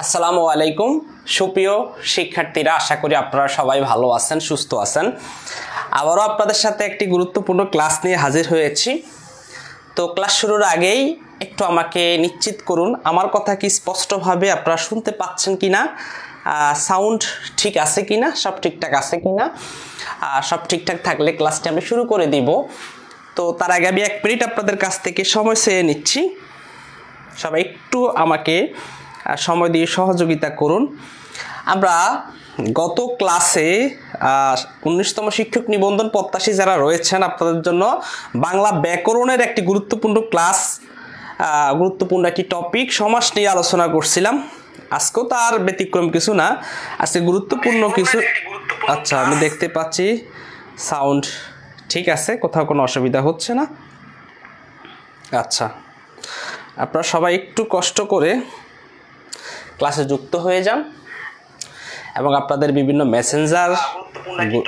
আসসালামু আলাইকুম সুপ্রিয় শিক্ষার্থীরা, আশা করি আপনারা সবাই ভালো আছেন, সুস্থ আছেন। আবারও আপনাদের সাথে একটি গুরুত্বপূর্ণ ক্লাস নিয়ে হাজির হয়েছি। তো ক্লাস শুরুর আগেই একটু আমাকে নিশ্চিত করুন আমার কথা কি স্পষ্টভাবে আপনারা শুনতে পাচ্ছেন কিনা, সাউন্ড ঠিক আছে কিনা, সব ঠিকঠাক আছে কিনা। সব ঠিকঠাক থাকলে ক্লাসটি আমি শুরু করে দিব। তো তার আগে আমি 1 মিনিট আপনাদের কাছ থেকে সময় চেয়ে নিচ্ছি। সবাই একটু আমাকে সময় দিয়ে সহযোগিতা করুন। আমরা গত ক্লাসে 19তম শিক্ষক নিবন্ধন প্রত্যাশী যারা রয়েছেন আপনাদের জন্য বাংলা ব্যাকরণের একটি গুরুত্বপূর্ণ ক্লাস, গুরুত্বপূর্ণ একটি টপিক সমাস নিয়ে আলোচনা করছিলাম। আজকেও তার ব্যতিক্রম কিছু না, আজকে গুরুত্বপূর্ণ কিছু। আচ্ছা, আমি দেখতে পাচ্ছি সাউন্ড ঠিক আছে, কোথাও কোনো অসুবিধা হচ্ছে না। আচ্ছা, আপনারা সবাই একটু কষ্ট করে ক্লাসে যুক্ত হয়ে যান এবং আপনাদের বিভিন্ন মেসেঞ্জার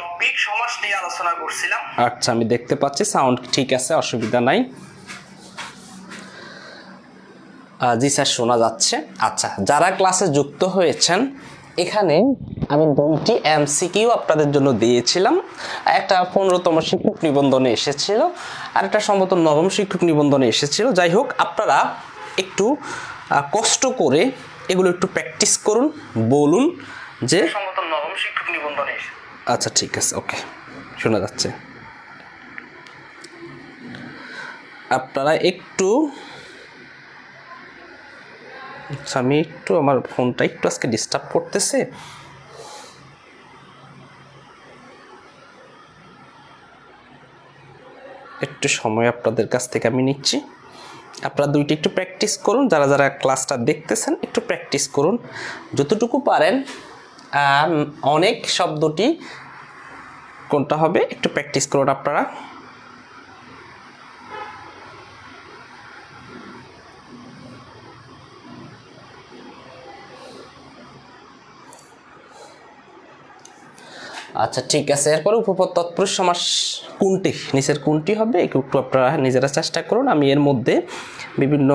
টপিক সমাস নিয়ে আলোচনা করছিলাম। আচ্ছা, আমি দেখতে পাচ্ছি সাউন্ড ঠিক আছে, অসুবিধা নাই। জি স্যার, শোনা যাচ্ছে। আচ্ছা, যারা ক্লাসে যুক্ত হয়েছেন, এখানে আমি 2টি এমসিকিউ আপনাদের জন্য দিয়েছিলাম। একটা 15তম শিক্ষক নিবন্ধনে এসেছিল, আর একটা সম্ভবত 9ম শিক্ষক নিবন্ধনে এসেছিল। যাই হোক, আপনারা একটু কষ্ট করে এগুলো একটু প্র্যাকটিস করুন, বলুন যে সম্ভবত 9ম শিক্ষক নিবন্ধনে এসে। আচ্ছা, ঠিক আছে, ওকে, শোনা যাচ্ছে। আপনারা একটু, আমি একটু, আমার ফোনটা একটু আজকে ডিস্টার্ব করতেছে। একটু সময় আপনাদের কাছ থেকে আমি নিচ্ছি। আপনারা 2টি একটু প্র্যাকটিস করুন, যারা যারা ক্লাসটা দেখতেছেন একটু প্র্যাকটিস করুন যতটুকু পারেন। অনেক শব্দটি কোনটা হবে একটু প্র্যাকটিস করুন আপনারা। আচ্ছা, ঠিক আছে। এরপরে উপপদ তৎপুরুষ সমাস কোনটি, নিচের কোনটি হবে একটু আপনারা নিজেরা চেষ্টা করুন। আমি এর মধ্যে বিভিন্ন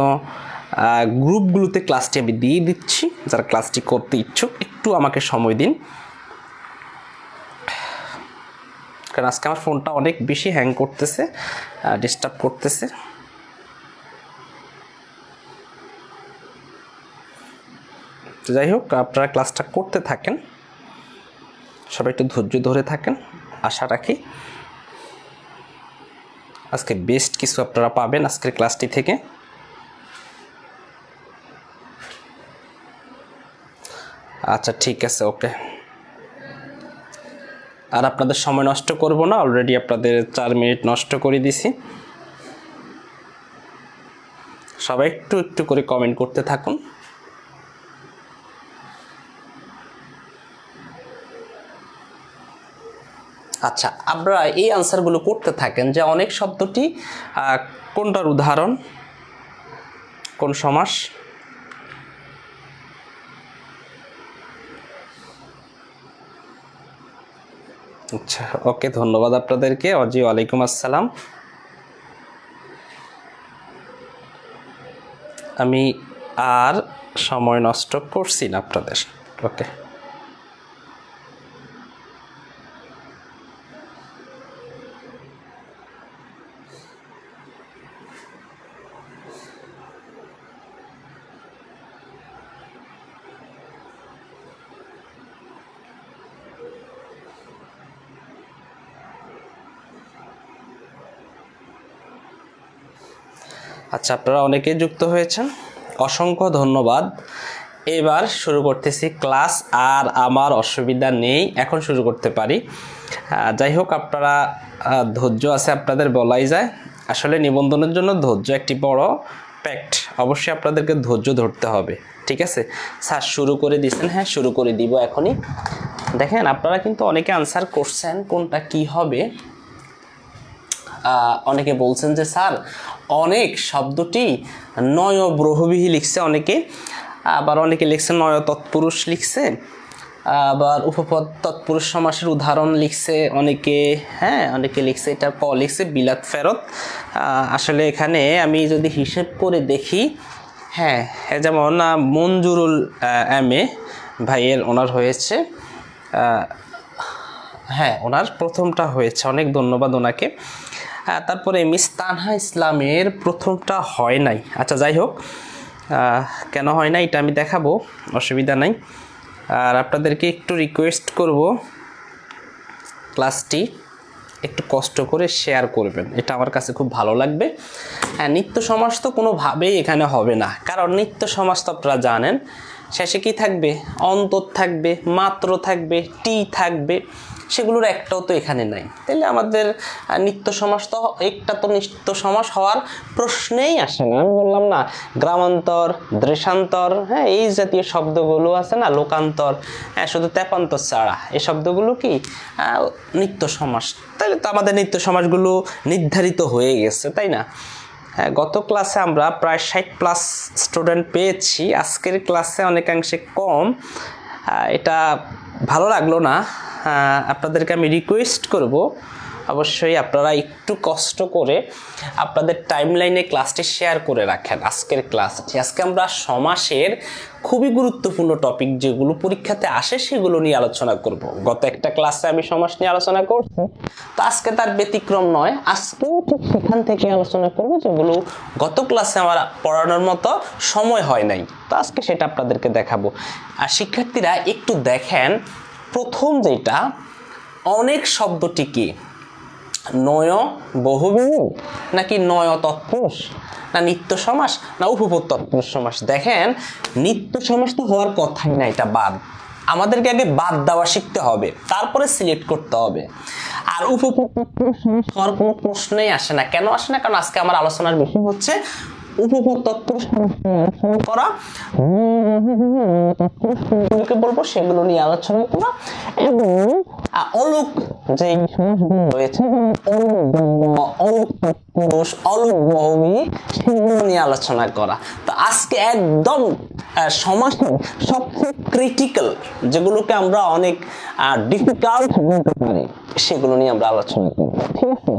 গ্রুপগুলোতে ক্লাসটি আমি দিয়ে দিচ্ছি। যারা ক্লাসটি করতে ইচ্ছুক একটু আমাকে সময় দিন, কারণ আজকে আমার ফোনটা অনেক বেশি হ্যাং করতেছে, ডিস্টার্ব করতেছে। যাই হোক, আপনারা ক্লাসটা করতে থাকেন, সবাই একটু ধৈর্য ধরে থাকেন। আশা রাখি আজকে বেস্ট কিছু আপনারা পাবেন আজকের ক্লাসটি থেকে। আচ্ছা, ঠিক আছে, ওকে। আর আপনাদের সময় নষ্ট করব না, অলরেডি আপনাদের 4 মিনিট নষ্ট করে দিছি। সবাই একটু একটু করে কমেন্ট করতে থাকুন। আচ্ছা, আপনারা এই আনসারগুলো করতে থাকেন যে অনেক শব্দটি কোনটার উদাহরণ, কোন সমাস। আচ্ছা, ওকে, ধন্যবাদ আপনাদেরকে। জি, ওয়ালাইকুম আসসালাম। আমি আর সময় নষ্ট করছি না আপনাদের, ওকে। আচ্ছা, আপনারা অনেকেই যুক্ত হয়েছেন, অসংখ্য ধন্যবাদ। এবার শুরু করতেছি ক্লাস, আর আমার অসুবিধা নেই, এখন শুরু করতে পারি। যাই হোক, আপনারা ধৈর্য আছে আপনাদের, বলাই যায়। আসলে নিবন্ধনের জন্য ধৈর্য একটি বড় ফ্যাক্ট, অবশ্যই আপনাদেরকে ধৈর্য ধরতে হবে। ঠিক আছে স্যার, শুরু করে দিয়েছেন? হ্যাঁ, শুরু করে দিব এখনই। দেখেন, আপনারা কিন্তু অনেকে আনসার করছেন কোনটা কি হবে। অনেকে বলছেন যে স্যার অনেক শব্দটি নয় ব্রহবিহী লিখছে অনেকে, আবার অনেকে লিখছে নয় তৎপুরুষ লিখছে, আবার উপপদ তৎপুরুষ সমাসের উদাহরণ লিখছে অনেকে। হ্যাঁ, অনেকে লিখছে এটা ক লিখছে বিলাত ফেরত। আসলে এখানে আমি যদি হিসেব করে দেখি হ্যাঁ, যেমন মঞ্জুরুল এম.এ ভাইয়ের ওনার হয়েছে, হ্যাঁ ওনার প্রথমটা হয়েছে, অনেক ধন্যবাদ ওনাকে। তারপরে মিস তানহা ইসলামের প্রথমটা হয় নাই। আচ্ছা যাই হোক, কেন হয় না এটা আমি দেখাবো, অসুবিধা নাই। আর আপনাদেরকে একটু রিকোয়েস্ট করব ক্লাসটি একটু কষ্ট করে শেয়ার করবেন, এটা আমার কাছে খুব ভালো লাগবে। হ্যাঁ, নিত্য সমাস তো কোনোভাবেই এখানে হবে না, কারণ নিত্য সমাস তো আপনারা জানেন শেষে কি থাকবে, অন্তর থাকবে, মাত্র থাকবে, টি থাকবে, সেগুলোর একটাও তো এখানে নাই। তাহলে আমাদের নিত্য সমাস তো একটা তো নিত্য সমাস হওয়ার প্রশ্নেই আসে না। আমি বললাম না, গ্রামান্তর, দেশান্তর, হ্যাঁ এই জাতীয় শব্দগুলো আছে না, লোকান্তর, হ্যাঁ শুধু তেপান্তর ছাড়া এই শব্দগুলো কি নিত্য সমাস। তাহলে তো আমাদের নিত্য সমাসগুলো নির্ধারিত হয়ে গেছে, তাই না? হ্যাঁ, গত ক্লাসে আমরা প্রায় 60+ স্টুডেন্ট পেয়েছি, আজকের ক্লাসে অনেকাংশে কম। এটা ভালো লাগলো না। আপনাদেরকে আমি রিকোয়েস্ট করব অবশ্যই আপনারা একটু কষ্ট করে আপনাদের টাইমলাইনে ক্লাসটি শেয়ার করে রাখেন। আজকের ক্লাসটি আজকে আমরা সমাসের খুবই গুরুত্বপূর্ণ টপিক যেগুলো পরীক্ষাতে আসে সেগুলো নিয়ে আলোচনা করব। গত একটা ক্লাসে আমি সমাস নিয়ে আলোচনা করছি, তো আজকে তার ব্যতিক্রম নয়, আজকেও ঠিক সেখান থেকে আলোচনা করব যেগুলো গত ক্লাসে আমার পড়ানোর মতো সময় হয় নাই, তো আজকে সেটা আপনাদেরকে দেখাবো। আর শিক্ষার্থীরা একটু দেখেন, প্রথম যেটা অনেক শব্দটি কি, নয় বহুব্রীহি নাকি নয় তৎপুরুষ, না নিত্য সমাস, না উপপদ তৎপুরুষ সমাস? দেখেন নিত্য সমাস তো হওয়ার কথাই না, এটা বাদ। আমাদেরকে আগে বাদ দেওয়া শিখতে হবে, তারপরে সিলেক্ট করতে হবে। আর উপপদ তৎপুরুষ সমাস হওয়ার কোনো প্রশ্নই আসে না। কেন আসে না? কারণ আজকে আমার আলোচনার বিষয় হচ্ছে উপপদ তৎপুরুষ করা, বলবো সেগুলো নিয়ে আলোচনা করা, এবং অলুক যে সমাসগুলো রয়েছে অলুক তৎপুরুষ, অলুক বহুব্রীহি, সেগুলো নিয়ে আলোচনা করা। তো আজকে একদম সমাসের সবচেয়ে ক্রিটিক্যাল যেগুলোকে আমরা অনেক ডিফিকাল্ট বলতে পারি সেগুলো নিয়ে আমরা আলোচনা করব, ঠিক আছে?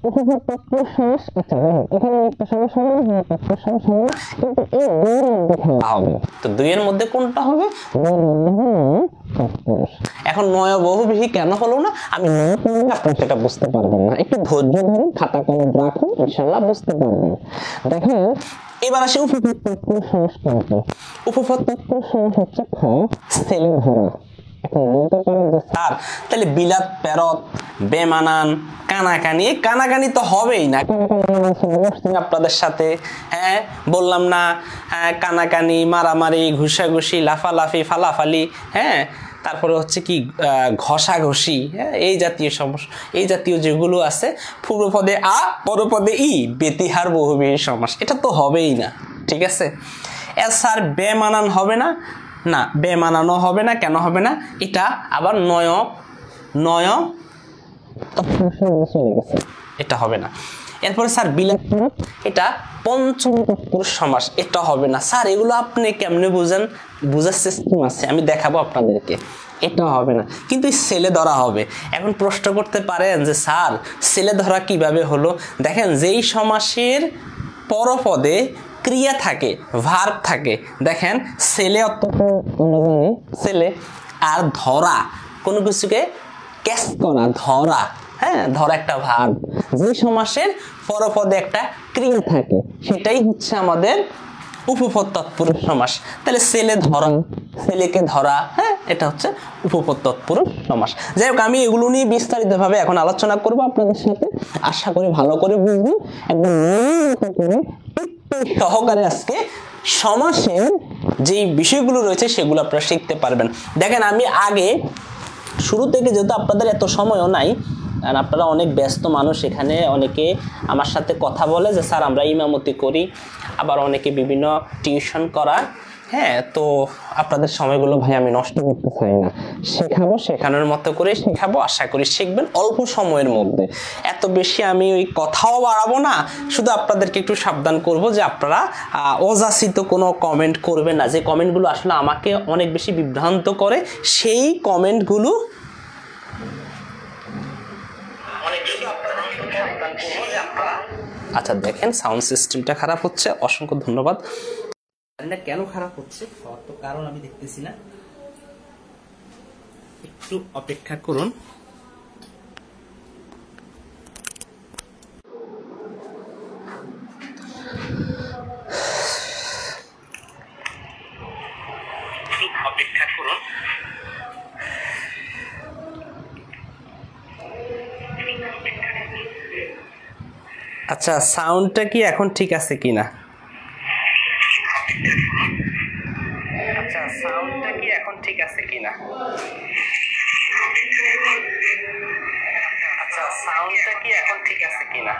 উপপদ তৎপুরুষ সমাস, আচ্ছা এখানে একটা সমাস হবে, কিন্তু এই দুইয়ের মধ্যে খেলা হবে। তো দুইয়ের মধ্যে কোনটা হবে? এখন নয় বহুব্রীহি কেন হলো না, আমি নয় পড়লে আপনারা সেটা বুঝতে পারবেন না। একটু ধৈর্য ধরুন, খাতা কলম রাখুন, ইনশাআল্লাহ বুঝতে পারবেন। দেখেন এবার আসে উপপদ তৎপুরুষ সমাস কোনটা। উপপদ তৎপুরুষ সমাস হচ্ছে খ, ছেলে ধরা। এখন বলতে পারেন যে স্যার তাহলে বিলাত পেরত, বেমানান, কানাকানি, কানাকানি তো হবেই না, আপনাদের সাথে হ্যাঁ বললাম না, কানাকানি, মারামারি, ঘুষাঘুষি, লাফালাফি, ফালাফালি, হ্যাঁ তারপরে হচ্ছে কি ঘষাঘষি, হ্যাঁ এই জাতীয় সমস্যা, এই জাতীয় যেগুলো আছে, পূর্বপদে আ পরপদে ই, বেতিহার বহুব্রীহি সমাস, এটা তো হবেই না, ঠিক আছে? স্যার বেমানান হবে না, না বেমানানো হবে না। কেন হবে না? এটা আবার নয় নয় এটা হবে না। এরপরে স্যার বিলাত, এটা পঞ্চম তৎপুরুষ সমাস, এটা হবে না। স্যার এগুলো আপনি কেমনে বুঝেন? বুঝার সিস্টেম আছে, আমি দেখাবো আপনাদেরকে। এটা হবে না, কিন্তু ছেলে ধরা হবে। এখন প্রশ্ন করতে পারেন যে স্যার ছেলে ধরা কিভাবে হলো? দেখেন যেই সমাসের পরপদে ক্রিয়া থাকে, ভার্ব থাকে, দেখেন ছেলে অর্থ ছেলে, আর ধরা কোনো কিছুকে ক্যাচ করা, ধরা, হ্যাঁ ধরা একটা ভার্ব। যে সমাসের পরপদে একটা ক্রিয়া থাকে সেটাই হচ্ছে আমাদের উপপদ তৎপুরুষ সমাস। তাহলে ছেলে ধরা, ছেলেকে ধরা, হ্যাঁ এটা হচ্ছে উপপদ তৎপুরুষ সমাস। যাই হোক, আমি এগুলো নিয়ে বিস্তারিতভাবে এখন আলোচনা করব আপনাদের সাথে, আশা করি ভালো করে বুঝবেন, একদম সহকারে আজকে সমাসের যে বিষয়গুলো রয়েছে সেগুলো আপনারা শিখতে পারবেন। দেখেন আমি আগে শুরু থেকে, যেহেতু আপনাদের এত সময়ও নাই, আর আপনারা অনেক ব্যস্ত মানুষ, এখানে অনেকে আমার সাথে কথা বলে যে স্যার আমরা ইমামতি করি, আবার অনেকে বিভিন্ন টিউশন করার, হ্যাঁ তো আপনাদের সময়গুলো ভাই আমি নষ্ট করতে চাই না, শেখাবো, শেখানোর মতো করে শেখাবো, আশা করি শিখবেন অল্প সময়ের মধ্যে। এত বেশি আমি ওই কথাও বাড়াবো না, শুধু আপনাদেরকে একটু সাবধান করব যে আপনারা অযাচিত কোনো কমেন্ট করবেন না, যে কমেন্টগুলো আসলে আমাকে অনেক বেশি বিভ্রান্ত করে, সেই কমেন্টগুলো আচ্ছা দেখেন সাউন্ড সিস্টেমটা খারাপ হচ্ছে, অসংখ্য ধন্যবাদ। কেন খারাপ হচ্ছে তো কারণ আমি দেখতেছি না, একটু অপেক্ষা করুন। অপেক্ষা করুন। আচ্ছা সাউন্ডটা কি এখন ঠিক আছে কিনা? আচ্ছা সাউন্ডটা কি এখন ঠিক আছে কিনা? আচ্ছা সাউন্ডটা কি এখন ঠিক আছে কিনা?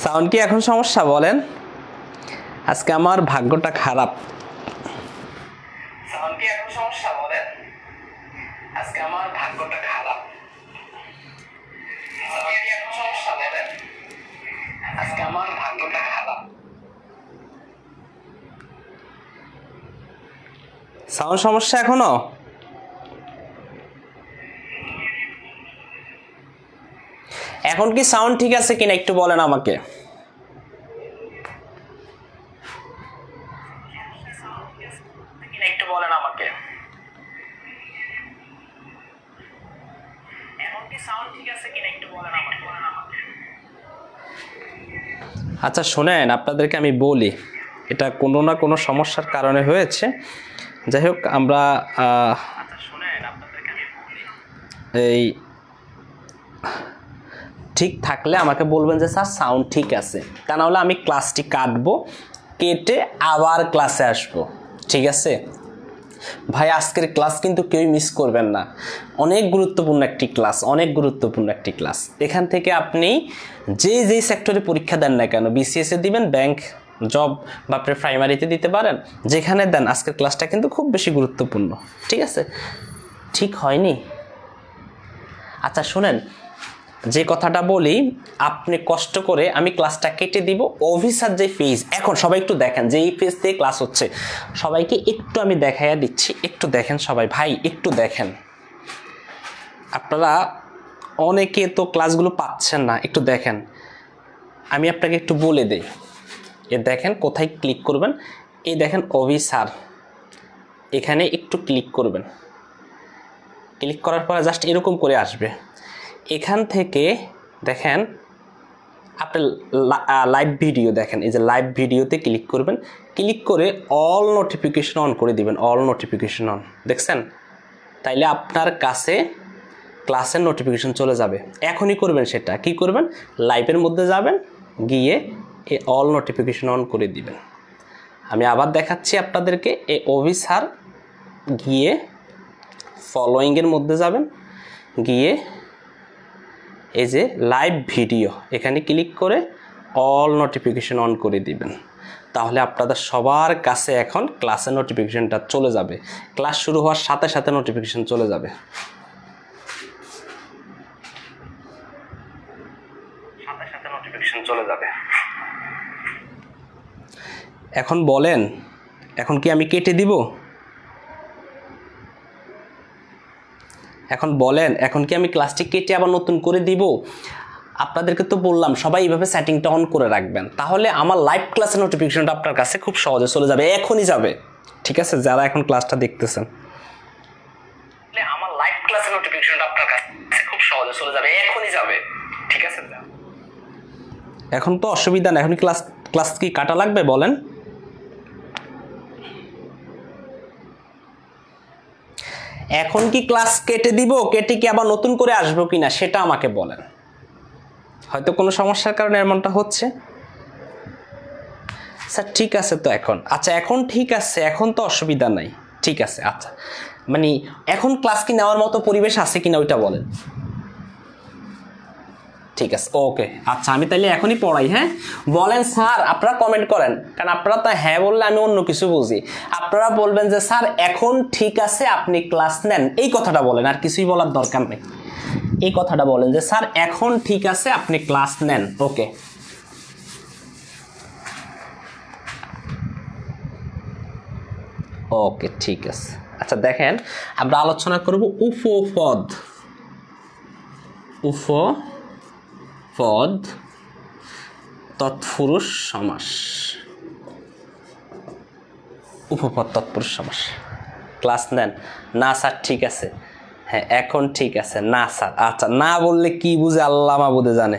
সাউন্ড কি এখন সমস্যা বলেন? আজকে আমার ভাগ্যটা খারাপ। সাউন্ড কি এখন সমস্যা বলেন? আজকে আমার ভাগ্যটা খারাপ। সাউন্ড কি এখন সমস্যা বলেন? আজকে আমার ভাগ্যটা খারাপ। সাউন্ড সমস্যা এখনো? এখন কি সাউন্ড ঠিক আছে কিনা একটু বলেন আমাকে। একটু বলেন আমাকে। এখন কি সাউন্ড ঠিক আছে কিনা একটু বলেন আমাকে। আচ্ছা শুনেন, আপনাদেরকে আমি বলি, এটা কোনো না কোনো সমস্যার কারণে হয়েছে। যাই হোক আমরা এই ঠিক থাকলে আমাকে বলবেন যে স্যার সাউন্ড ঠিক আছে, তা নাহলে আমি ক্লাসটি কাটবো, কেটে আবার ক্লাসে আসবো। ঠিক আছে ভাই, আজকের ক্লাস কিন্তু কেউই মিস করবেন না। অনেক গুরুত্বপূর্ণ একটি ক্লাস, অনেক গুরুত্বপূর্ণ একটি ক্লাস। এখান থেকে আপনি যেই সেক্টরে পরীক্ষা দেন না কেন, বিসিএস এ দিবেন, ব্যাংক জব বা আপনি প্রাইমারিতে দিতে পারেন, যেখানে দেন আজকের ক্লাসটা কিন্তু খুব বেশি গুরুত্বপূর্ণ। ঠিক আছে, ঠিক হয়নি? আচ্ছা শুনেন, যে কথাটা বলি, আপনি কষ্ট করে আমি ক্লাসটা কেটে দিব। অফিসার যে ফেজ, এখন সবাই একটু দেখেন যে এই ফেজ থেকে ক্লাস হচ্ছে, সবাইকে একটু আমি দেখাইয়া দিচ্ছি, একটু দেখেন সবাই ভাই, একটু দেখেন। আপনারা অনেকে তো ক্লাসগুলো পাচ্ছেন না, একটু দেখেন। আমি আপনাকে একটু বলে দেই, এ দেখেন কোথায় ক্লিক করবেন, এই দেখেন অফিসার, এখানে একটু ক্লিক করবেন। ক্লিক করার পরে জাস্ট এরকম করে আসবে। এখান থেকে দেখেন আপনি লাইভ ভিডিও দেখেন, এই যে লাইভ ভিডিওতে ক্লিক করবেন, ক্লিক করে অল নোটিফিকেশন অন করে দিবেন, অল নোটিফিকেশন অন। দেখছেন? তাইলে আপনার কাছে ক্লাসের নোটিফিকেশন চলে যাবে। এখনই করবেন সেটা। কি করবেন? লাইভের মধ্যে যাবেন, গিয়ে এই অল নোটিফিকেশন অন করে দিবেন। আমি আবার দেখাচ্ছি আপনাদেরকে, এই অফিসার গিয়ে ফলোয়িংয়ের মধ্যে যাবেন, গিয়ে এই যে লাইভ ভিডিও, এখানে ক্লিক করে অল নোটিফিকেশন অন করে দিবেন। তাহলে আপনাদের সবার কাছে এখন ক্লাসের নোটিফিকেশনটা চলে যাবে। ক্লাস শুরু হওয়ার সাথে সাথে নোটিফিকেশন চলে যাবে। সাথে সাথে নোটিফিকেশন চলে যাবে। এখন বলেন, এখন কি আমি কেটে দিব? এখন বলেন, এখন কি আমি ক্লাসটি কেটে আবার নতুন করে দিব? আপনাদেরকে তো বললাম সবাই এইভাবে সেটিংটা অন করে রাখবেন, তাহলে আমার লাইভ ক্লাসের নোটিফিকেশনটা আপনার কাছে খুব সহজে চলে যাবে, এখনই যাবে। ঠিক আছে, যারা এখন ক্লাসটা দেখতেছেন, আমার লাইভ ক্লাসের নোটিফিকেশনটা আপনার কাছে খুব সহজে চলে যাবে, এখনই যাবে। ঠিক আছে, এখন তো অসুবিধা নেই। এখন ক্লাস কি কাটা লাগবে বলেন? এখন কি ক্লাস কেটে দিব, কেটে কি আবার নতুন করে আসবো কিনা সেটা আমাকে বলেন। হয়তো কোনো সমস্যার কারণে এমনটা হচ্ছে। স্যার ঠিক আছে তো এখন, আচ্ছা এখন ঠিক আছে, এখন তো অসুবিধা নাই, ঠিক আছে। আচ্ছা মানে এখন ক্লাস কি নেওয়ার মতো পরিবেশ আছে কিনা ওইটা বলেন। ঠিক আছে, ওকে। আচ্ছা আমি তাইলে এখনই পড়াই। হ্যাঁ বলেন স্যার, আপনারা কমেন্ট করেন, কারণ আপনারা তো হ্যাঁ বললে আমি অন্য কিছু বুঝি। আপনারা বলবেন যে স্যার এখন ঠিক আছে আপনি ক্লাস নেন, এই কথাটা বলেন, আর কিছুই বলার দরকার নেই। এই কথাটা বলেন যে স্যার এখন ঠিক আছে আপনি ক্লাস নেন। ওকে, ওকে ঠিক আছে। আচ্ছা দেখেন আমরা আলোচনা করব উপপদ। উপপদ তৎপুরুষ সমাস। উপপদ তৎপুরুষ সমাস। ক্লাস নেন? না স্যার ঠিক আছে। হ্যাঁ এখন ঠিক আছে। না স্যার, আচ্ছা না বললে কি বুঝে আল্লাহ মাবুদে জানে।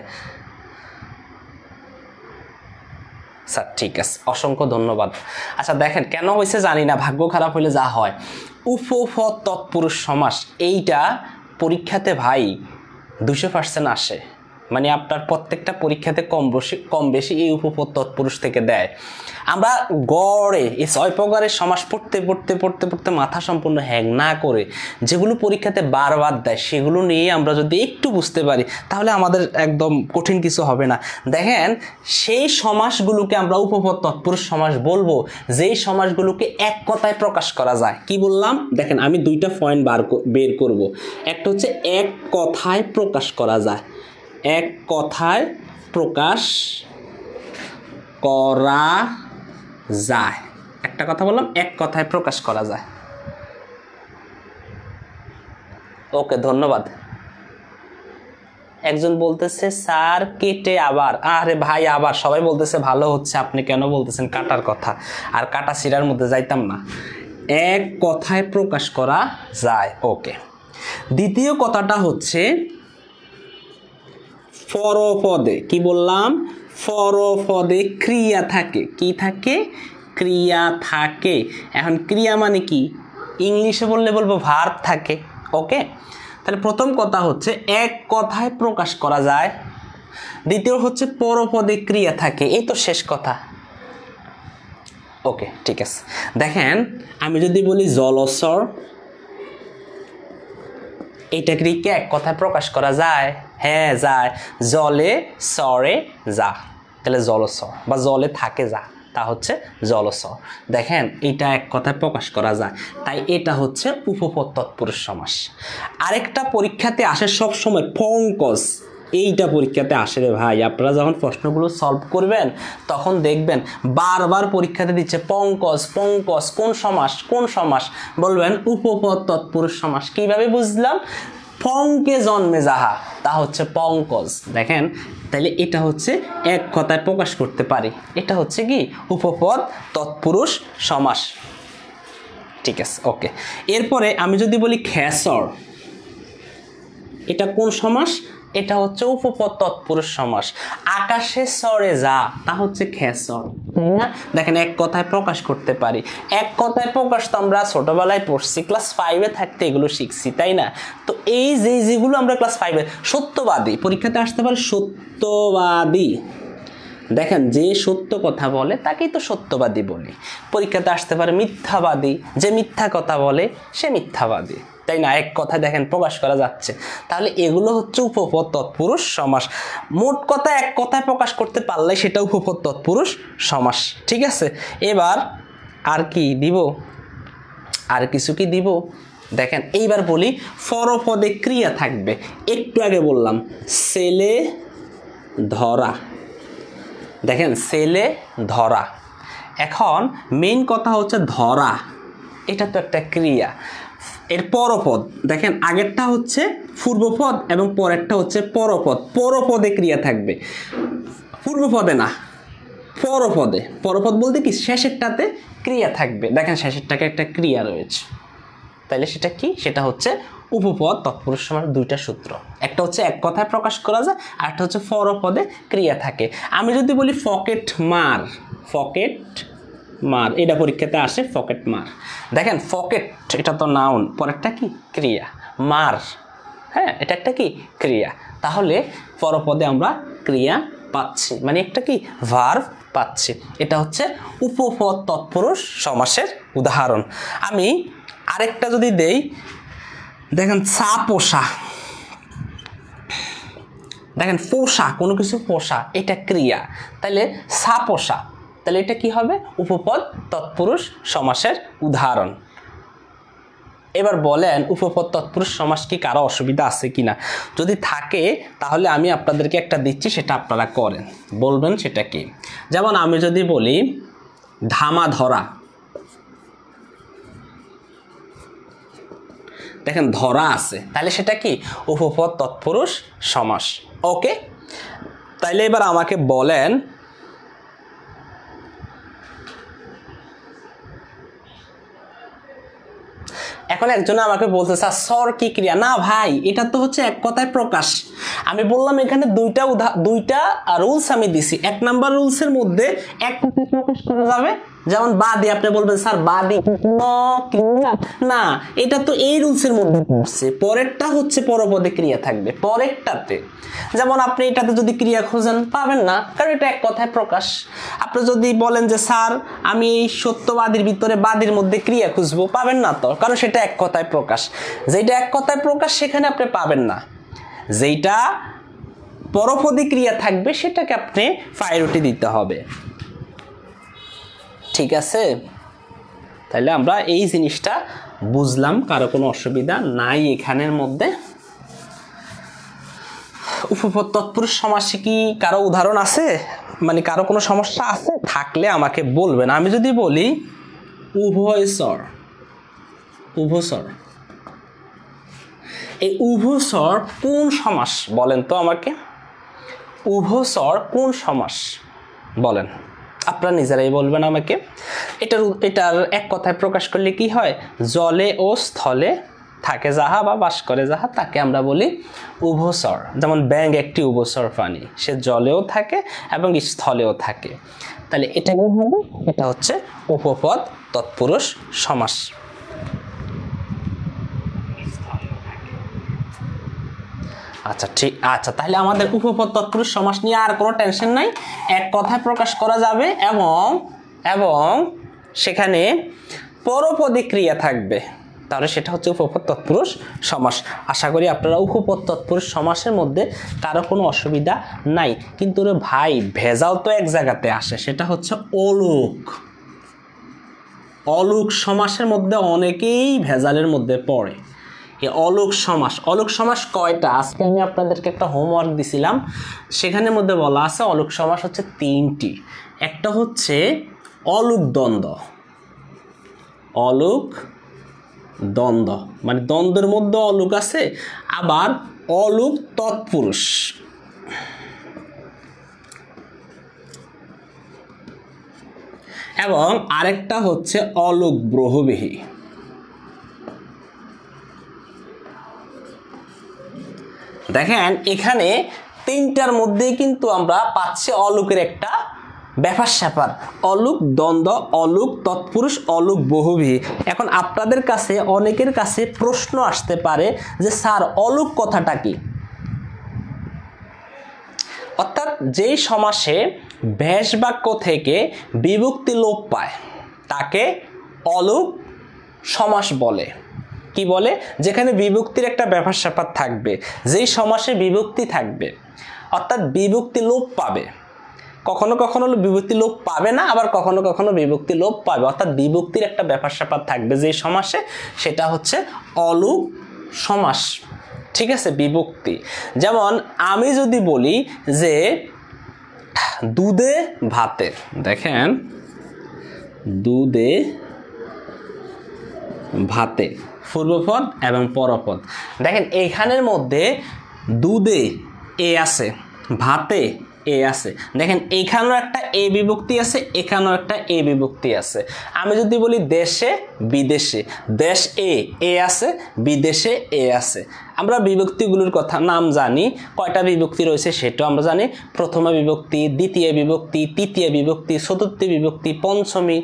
স্যার ঠিক আছে, অসংখ্য ধন্যবাদ। আচ্ছা দেখেন কেন হয়েছে জানি না, ভাগ্য খারাপ হইলে যা হয়। উপপদ তৎপুরুষ সমাস এইটা পরীক্ষাতে ভাই 200% আসে, মানে আপনার প্রত্যেকটা পরীক্ষাতে কম বেশি এই উপপদ তৎপুরুষ থেকে দেয়। আমরা গড়ে এই 6 প্রকারের সমাস পড়তে পড়তে পড়তে পড়তে মাথা সম্পূর্ণ হ্যাং না করে যেগুলো পরীক্ষাতে বারবার দেয় সেগুলো নিয়ে আমরা যদি একটু বুঝতে পারি তাহলে আমাদের একদম কঠিন কিছু হবে না। দেখেন সেই সমাসগুলোকে আমরা উপপদ তৎপুরুষ সমাস বলবো যেই সমাসগুলোকে এক কথায় প্রকাশ করা যায়। কি বললাম দেখেন, আমি 2টা পয়েন্ট বের করব। একটা হচ্ছে এক কথায় প্রকাশ করা যায়, এক কথায় প্রকাশ করা যায়। একটা কথা বললাম, এক কথায় প্রকাশ করা যায়। ওকে ধন্যবাদ। একজন বলতেছে স্যার কেটে আবার, আরে ভাই আবার সবাই বলতেছে ভালো হচ্ছে, আপনি কেন বলতেছেন কাটার কথা? আর কাটা সিরার মধ্যে যাইতাম না। এক কথায় প্রকাশ করা যায়। ওকে, দ্বিতীয় কথাটা হচ্ছে পরপদে। কি বললাম? পরপদে ক্রিয়া থাকে। কি থাকে? ক্রিয়া থাকে। এখন ক্রিয়া মানে কি? ইংলিশে বললে বলবো ভার্ব থাকে। ওকে, তাহলে প্রথম কথা হচ্ছে এক কথায় প্রকাশ করা যায়, দ্বিতীয় হচ্ছে পরপদে ক্রিয়া থাকে। এই তো শেষ কথা। ওকে ঠিক আছে। দেখেন আমি যদি বলি জলচর, এইটা ক্রিয়াকে এক কথায় প্রকাশ করা যায়? হ্যাঁ যায়। জলে সরে যা, তাহলে জলচর, বা জলে থাকে যা, তা হচ্ছে জলচর। দেখেন এটা এক কথায় প্রকাশ করা যায়, তাই এটা হচ্ছে উপপদ তৎপুরুষ সমাস। আরেকটা পরীক্ষাতে আসে সব সময় পঙ্কজ, এইটা পরীক্ষাতে আসে রে ভাই। আপনারা যখন প্রশ্নগুলো সলভ করবেন তখন দেখবেন বারবার পরীক্ষাতে দিচ্ছে পঙ্কজ পঙ্কজ। কোন সমাস? কোন সমাস? বলবেন উপপদ তৎপুরুষ সমাস। কিভাবে বুঝলাম? পঙ্কে জন্মে যাহা, তা হচ্ছে পঙ্কজ। দেখেন তাহলে এটা হচ্ছে এক কথায় প্রকাশ করতে পারি, এটা হচ্ছে কি উপপদ তৎপুরুষ সমাস। ঠিক আছে ওকে। এরপরে আমি যদি বলি খেসর, এটা কোন সমাস? এটা হচ্ছে উপপদ তৎপুরুষ সমাস। আকাশে সরে যা, তা হচ্ছে খেসর। দেখেন এক কথায় প্রকাশ করতে পারি। এক কথায় প্রকাশ তো আমরা ছোটবেলায় পড়ছি, ক্লাস 5-এ থাকতে এগুলো শিখছি, তাই না? তো এই যেগুলো আমরা ক্লাস 5-এ, সত্যবাদী পরীক্ষাতে আসতে পারে সত্যবাদী। দেখেন যে সত্য কথা বলে তাকেই তো সত্যবাদী বলি। পরীক্ষাতে আসতে পারে মিথ্যাবাদী, যে মিথ্যা কথা বলে সে মিথ্যাবাদী, তাই না? এক কথা দেখেন প্রকাশ করা যাচ্ছে। তাহলে এগুলো হচ্ছে উপপদ তৎপুরুষ সমাস। মোট কথা এক কথায় প্রকাশ করতে পারলে সেটা উপপদ তৎপুরুষ সমাস। ঠিক আছে, এবার আর কি দিব? আর কিছু কি দিব? দেখেন এইবার বলি পরপদে ক্রিয়া থাকবে। একটু আগে বললাম ছেলে ধরা। দেখেন ছেলে ধরা, এখন মেইন কথা হচ্ছে ধরা, এটা তো একটা ক্রিয়া। এর পরপদ দেখেন, আগেরটা হচ্ছে পূর্বপদ এবং পরেরটা হচ্ছে পরপদ। পরপদে ক্রিয়া থাকবে, পূর্বপদে না, পরপদে। পরপদ বলতে কি শেষেরটাতে ক্রিয়া থাকবে। দেখেন শেষেরটাকে একটা ক্রিয়া রয়েছে, তাইলে সেটা কি? সেটা হচ্ছে উপপদ তৎপুরুষ সমাস। 2টা সূত্র, একটা হচ্ছে এক কথায় প্রকাশ করা যায়, আর একটা হচ্ছে পরপদে ক্রিয়া থাকে। আমি যদি বলি পকেট মার, পকেট মার, এটা পরীক্ষাতে আসে পকেট মার। দেখেন পকেট এটা তো নাউন, পরেরটা কি? ক্রিয়া। মার, হ্যাঁ এটা একটা কি? ক্রিয়া। তাহলে পরপদে আমরা ক্রিয়া পাচ্ছি, মানে একটা কি ভার্ব পাচ্ছি। এটা হচ্ছে উপপদ তৎপুরুষ সমাসের উদাহরণ। আমি আরেকটা যদি দেই, দেখেন চা পোষা। দেখেন পোষা, কোনো কিছু পোষা, এটা ক্রিয়া, তাহলে সা পোষা, তাহলে এটা কি হবে? উপপদ তৎপুরুষ সমাসের উদাহরণ। এবার বলেন উপপদ তৎপুরুষ সমাস কি কারো অসুবিধা আছে কিনা? যদি থাকে তাহলে আমি আপনাদেরকে একটা দিচ্ছি, সেটা আপনারা করেন, বলবেন সেটা কি। যেমন আমি যদি বলি ধামা ধরা, দেখেন ধরা আছে, তাহলে সেটা কি? উপপদ তৎপুরুষ সমাস। ওকে, তাইলে এবার আমাকে বলেন এখন একজন আমাকে বলতে স্যার সর কি ক্রিয়া? না ভাই, এটা তো হচ্ছে এক কথায় প্রকাশ। আমি বললাম এখানে দুইটা রুলস আমি দিছি। এক নাম্বার রুলসের মধ্যে এক কথায় প্রকাশ করা যাবে, যেমন বাদী, আপনি বলবেন স্যার বাদী ক্রিয়া না, এটা তো এই রুলসের মধ্যে পড়ছে। পরেরটা হচ্ছে পরপদে ক্রিয়া থাকবে পরেরটাতে। যেমন আপনি এটাতে যদি ক্রিয়া খোঁজেন পাবেন না, কারণ এটা এক কথায় প্রকাশ। আপনি যদি বলেন যে স্যার আমি এই সত্যবাদীর ভিতরে বাদীর মধ্যে ক্রিয়া খুঁজবো, পাবেন না তো, কারণ সেটা এক কথায় প্রকাশ। যেটা এক কথায় প্রকাশ সেখানে আপনি পাবেন না, যেটা পরপদী ক্রিয়া থাকবে সেটাকে আপনি প্রায়োরিটি দিতে হবে। ঠিক আছে, তাহলে আমরা এই জিনিসটা বুঝলাম, কারো কোনো অসুবিধা নাই এখানের মধ্যে। উপপদ তৎপুরুষ সমাসে কি কারো উদাহরণ আছে, মানে কারো কোনো সমস্যা আছে? থাকলে আমাকে বলবেন। আমি যদি বলি উভয়চর, উভচর, এই উভচর কোন সমাস বলেন তো আমাকে? উভচর কোন সমাস বলেন, আপনারা নিজেরাই বলবেন আমাকে। এটার এক কথায় প্রকাশ করলে কি হয়? জলে ও স্থলে থাকে যাহা বা বাস করে যাহা, তাকে আমরা বলি উভচর। যেমন ব্যাঙ একটি উভচর প্রাণী, সে জলেও থাকে এবং স্থলেও থাকে। তাহলে এটা কি হবে? এটা হচ্ছে উপপদ তৎপুরুষ সমাস। আচ্ছা ঠিক, আচ্ছা তাহলে আমাদের উপপদ তৎপুরুষ সমাস নিয়ে আর কোনো টেনশন নাই, এক কথায় প্রকাশ করা যাবে এবং সেখানে পরপদী ক্রিয়া থাকবে, তাহলে সেটা হচ্ছে উপপদ তৎপুরুষ সমাস। আশা করি আপনারা উপপদ তৎপুরুষ সমাসের মধ্যে কারো কোনো অসুবিধা নাই। কিন্তু রে ভাই, ভেজাল তো এক জায়গাতে আসে, সেটা হচ্ছে অলুক। অলুক সমাসের মধ্যে অনেকেই ভেজালের মধ্যে পড়ে। এই অলুক সমাস কয়টা? আজকে আমি আপনাদেরকে একটা হোমওয়ার্ক দিছিলাম, সেখানের মধ্যে বলা আছে অলুক সমাস হচ্ছে 3টি। একটা হচ্ছে অলুক দ্বন্দ্ব, অলুক দ্বন্দ্ব মানে দ্বন্দ্বের মধ্যে অলুক আছে, আবার অলুক তৎপুরুষ, এবং আরেকটা হচ্ছে অলুক বহুব্রীহি। দেখেন এখানে তিনটার মধ্যেই কিন্তু আমরা পাচ্ছি অলুকের একটা ব্যাপার স্যাপার, অলুক দ্বন্দ্ব, অলুক তৎপুরুষ, অলুক বহুব্রীহি। এখন আপনাদের কাছে অনেকের কাছে প্রশ্ন আসতে পারে যে স্যার অলুক কথাটা কি? অর্থাৎ যেই সমাসে ব্যাস বাক্য থেকে বিভক্তি লোপ পায় তাকে অলুক সমাস বলে। কি বলে? যেখানে বিভক্তির একটা ব্যাপার স্যাপার থাকবে, যেই সমাসে বিভক্তি থাকবে, অর্থাৎ বিভক্তি লোপ পাবে। কখনো কখনো বিভক্তি লোপ পাবে না, আবার কখনো কখনো বিভক্তি লোপ পাবে, অর্থাৎ বিভক্তির একটা ব্যাপার স্যাপার থাকবে যেই সমাসে, সেটা হচ্ছে অলুক সমাস। ঠিক আছে, বিভক্তি। যেমন আমি যদি বলি যে দুধে ভাতে, দেখেন দুধে ভাতে পূর্বপদ এবং পরপদ। দেখেন এইখানের মধ্যে দুধে এ আছে, ভাতে এ আছে। দেখেন এইখানেও একটা এ বিভক্তি আছে, এখানেও একটা এ বিভক্তি আছে। আমি যদি বলি দেশে বিদেশে, দেশ এ আছে, বিদেশে এ আছে। আমরা বিভক্তিগুলোর কথা নাম জানি, কয়টা বিভক্তি রয়েছে সেটাও আমরা জানি। প্রথমা বিভক্তি, দ্বিতীয় বিভক্তি, তৃতীয় বিভক্তি, চতুর্থী বিভক্তি, পঞ্চমী,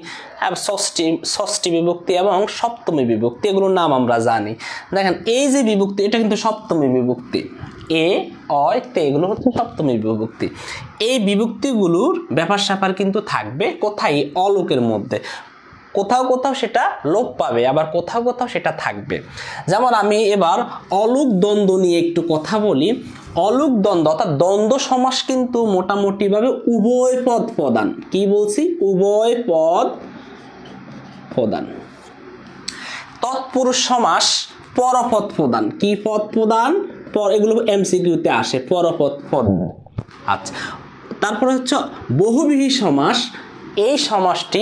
ষষ্ঠী বিভক্তি এবং সপ্তমী বিভক্তি, এগুলোর নাম আমরা জানি। দেখেন এই যে বিভক্তি, এটা কিন্তু সপ্তমী বিভক্তি, এ অয় তে, এগুলো হচ্ছে সপ্তমী বিভক্তি। এই বিভক্তিগুলোর ব্যাপার স্যাপার কিন্তু থাকবে কোথায়? অলুকের মধ্যে। কোথাও কোথাও সেটা লোপ পাবে, আবার কোথাও কোথাও সেটা থাকবে। যেমন আমি এবার অলুক দ্বন্দ্ব নিয়ে একটু কথা বলি। অলুক দ্বন্দ্ব অর্থাৎ দ্বন্দ্ব সমাস কিন্তু মোটামুটিভাবে উভয় পদ প্রদান। কি বলছি? উভয় পদ প্রদান। তৎপুরুষ সমাস পরপদ প্রদান। কি পদ প্রদান? এগুলো এমসিকিউতে আসে, পরপদ প্রদান। আচ্ছা, তারপরে হচ্ছে বহুব্রীহি সমাস। এই সমাসটি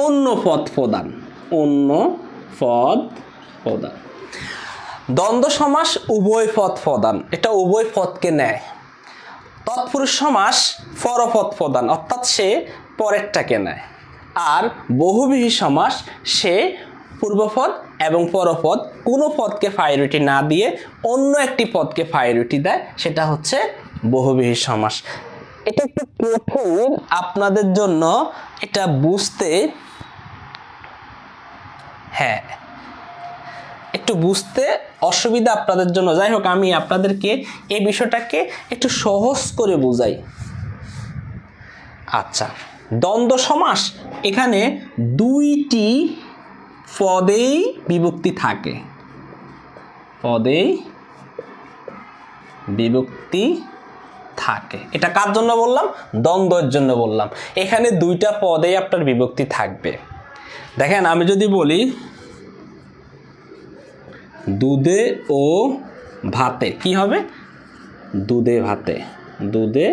অন্য পদ প্রদান। অন্য পদ প্রদান। দ্বন্দ্ব সমাস উভয় পদ প্রদান, এটা উভয় পদকে নেয়। তৎপুরুষ সমাস পরপদ প্রদান, অর্থাৎ সে পরেরটাকে নেয়। আর বহুব্রীহি সমাস সে পূর্বপদ এবং পরপদ কোনো পদকে প্রায়োরিটি না দিয়ে অন্য একটি পদকে প্রায়োরিটি দেয়, সেটা হচ্ছে বহুব্রীহি সমাস। এটা একটু কঠিন আপনাদের জন্য এটা বুঝতে, হ্যাঁ একটু বুঝতে অসুবিধা আপনাদের জন্য। যাই হোক, আমি আপনাদেরকে এই বিষয়টাকে একটু সহজ করে বুঝাই। আচ্ছা, দ্বন্দ্ব সমাস এখানে দুইটি পদেই বিভক্তি থাকে। পদেই বিভক্তি থাকে। এটা কার জন্য বললাম? দ্বন্দ্বের জন্য বললাম। এখানে দুইটা পদেই আপনার বিভক্তি থাকবে। দেখেন, আমি যদি বলি দুধে ও ভাতে, কি হবে? দুধে ভাতে। দুধে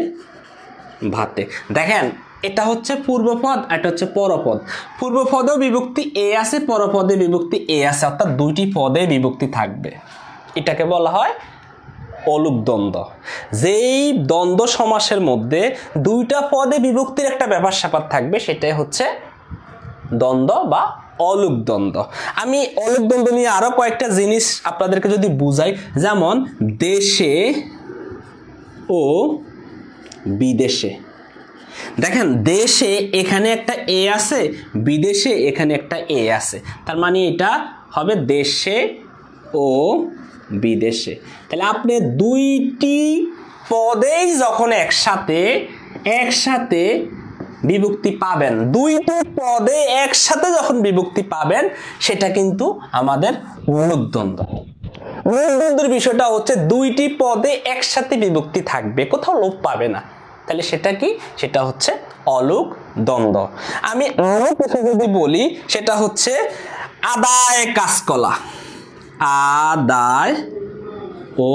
ভাতে। দেখেন, এটা হচ্ছে পূর্বপদ, এটা হচ্ছে পরপদ। পূর্বপদেও বিভক্তি এ আছে, পরপদে বিভক্তি এ আছে, অর্থাৎ দুইটি পদে বিভক্তি থাকবে। এটাকে বলা হয় অলুক দ্বন্দ্ব। যেই দ্বন্দ্ব সমাসের মধ্যে দুইটা পদে বিভক্তির একটা ব্যাপার স্যাপার থাকবে, সেটাই হচ্ছে দ্বন্দ্ব বা অলুক দ্বন্দ্ব। আমি অলুক দ্বন্দ্ব নিয়ে আরো কয়েকটা জিনিস আপনাদেরকে যদি বুঝাই, যেমন দেশে ও বিদেশে। দেখেন, দেশে এখানে একটা এ আছে, বিদেশে এখানে একটা এ আছে, তার মানে এটা হবে দেশে ও বিদেশে। তাহলে আপনি দুইটি পদেই যখন একসাথে বিভক্তি পাবেন, দুইটি পদে একসাথে যখন বিভক্তি পাবেন, সেটা কিন্তু আমাদের অলুক দ্বন্দ্ব। অলুক দ্বন্দ্বের বিষয়টা হচ্ছে দুইটি পদে একসাথে বিভক্তি থাকবে, কোথাও লোপ পাবে না। তাহলে সেটা কি? সেটা হচ্ছে অলুক দ্বন্দ্ব। আমি আরো কথা যদি বলি, সেটা হচ্ছে আদায় কাঁচকলা। আদায় ও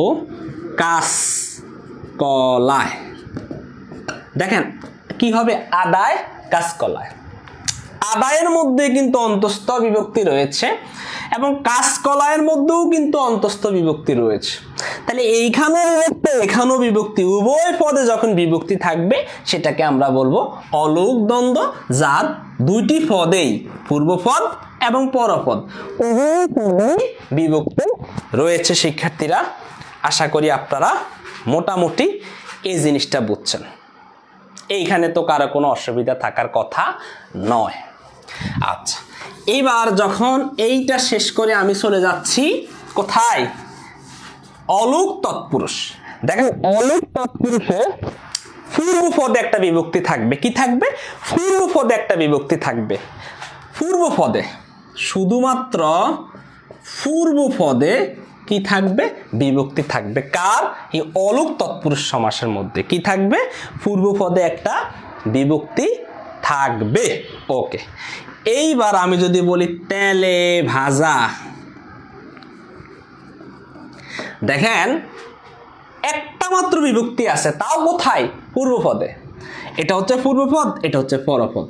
কাঁচকলায়। দেখেন কি হবে? আদায় কাঁচকলায়। আদায়ের মধ্যে কিন্তু অন্তস্থ বিভক্তি রয়েছে এবং কাঁচকলায়ের মধ্যেও কিন্তু অন্তস্থ বিভক্তি রয়েছে। তাহলে এইখানেও বিভক্তি, এখানেও বিভক্তি, উভয় পদে যখন বিভক্তি থাকবে, সেটাকে আমরা বলবো অলুক দ্বন্দ্ব, যার দুইটি পদেই পূর্বপদ এবং পরপদ উভয় পদেই বিভক্তি রয়েছে। শিক্ষার্থীরা, আশা করি আপনারা মোটামুটি এই জিনিসটা বুঝছেন। এইখানে তো কারো কোনো অসুবিধা থাকার কথা নয়। আচ্ছা, এইবার যখন এইটা শেষ করে আমি চলে যাচ্ছি কোথায়? অলুক তৎপুরুষ। দেখেন, অলুক তৎপুরুষে পূর্বপদে একটা বিভক্তি থাকবে। কি থাকবে? পূর্বপদে একটা বিভক্তি থাকবে। পূর্বপদে, শুধুমাত্র পূর্বপদে কি থাকবে? বিভক্তি থাকবে। কার? এই অলুক তৎপুরুষ সমাসের মধ্যে কি থাকবে? পূর্বপদে একটা বিভক্তি থাকবে। ওকে, এইবার আমি যদি বলি তেলে ভাজা। দেখেন, একটা মাত্র বিভক্তি আছে, তাও কোথায়? পূর্বপদে। এটা হচ্ছে পূর্বপদ, এটা হচ্ছে পরপদ।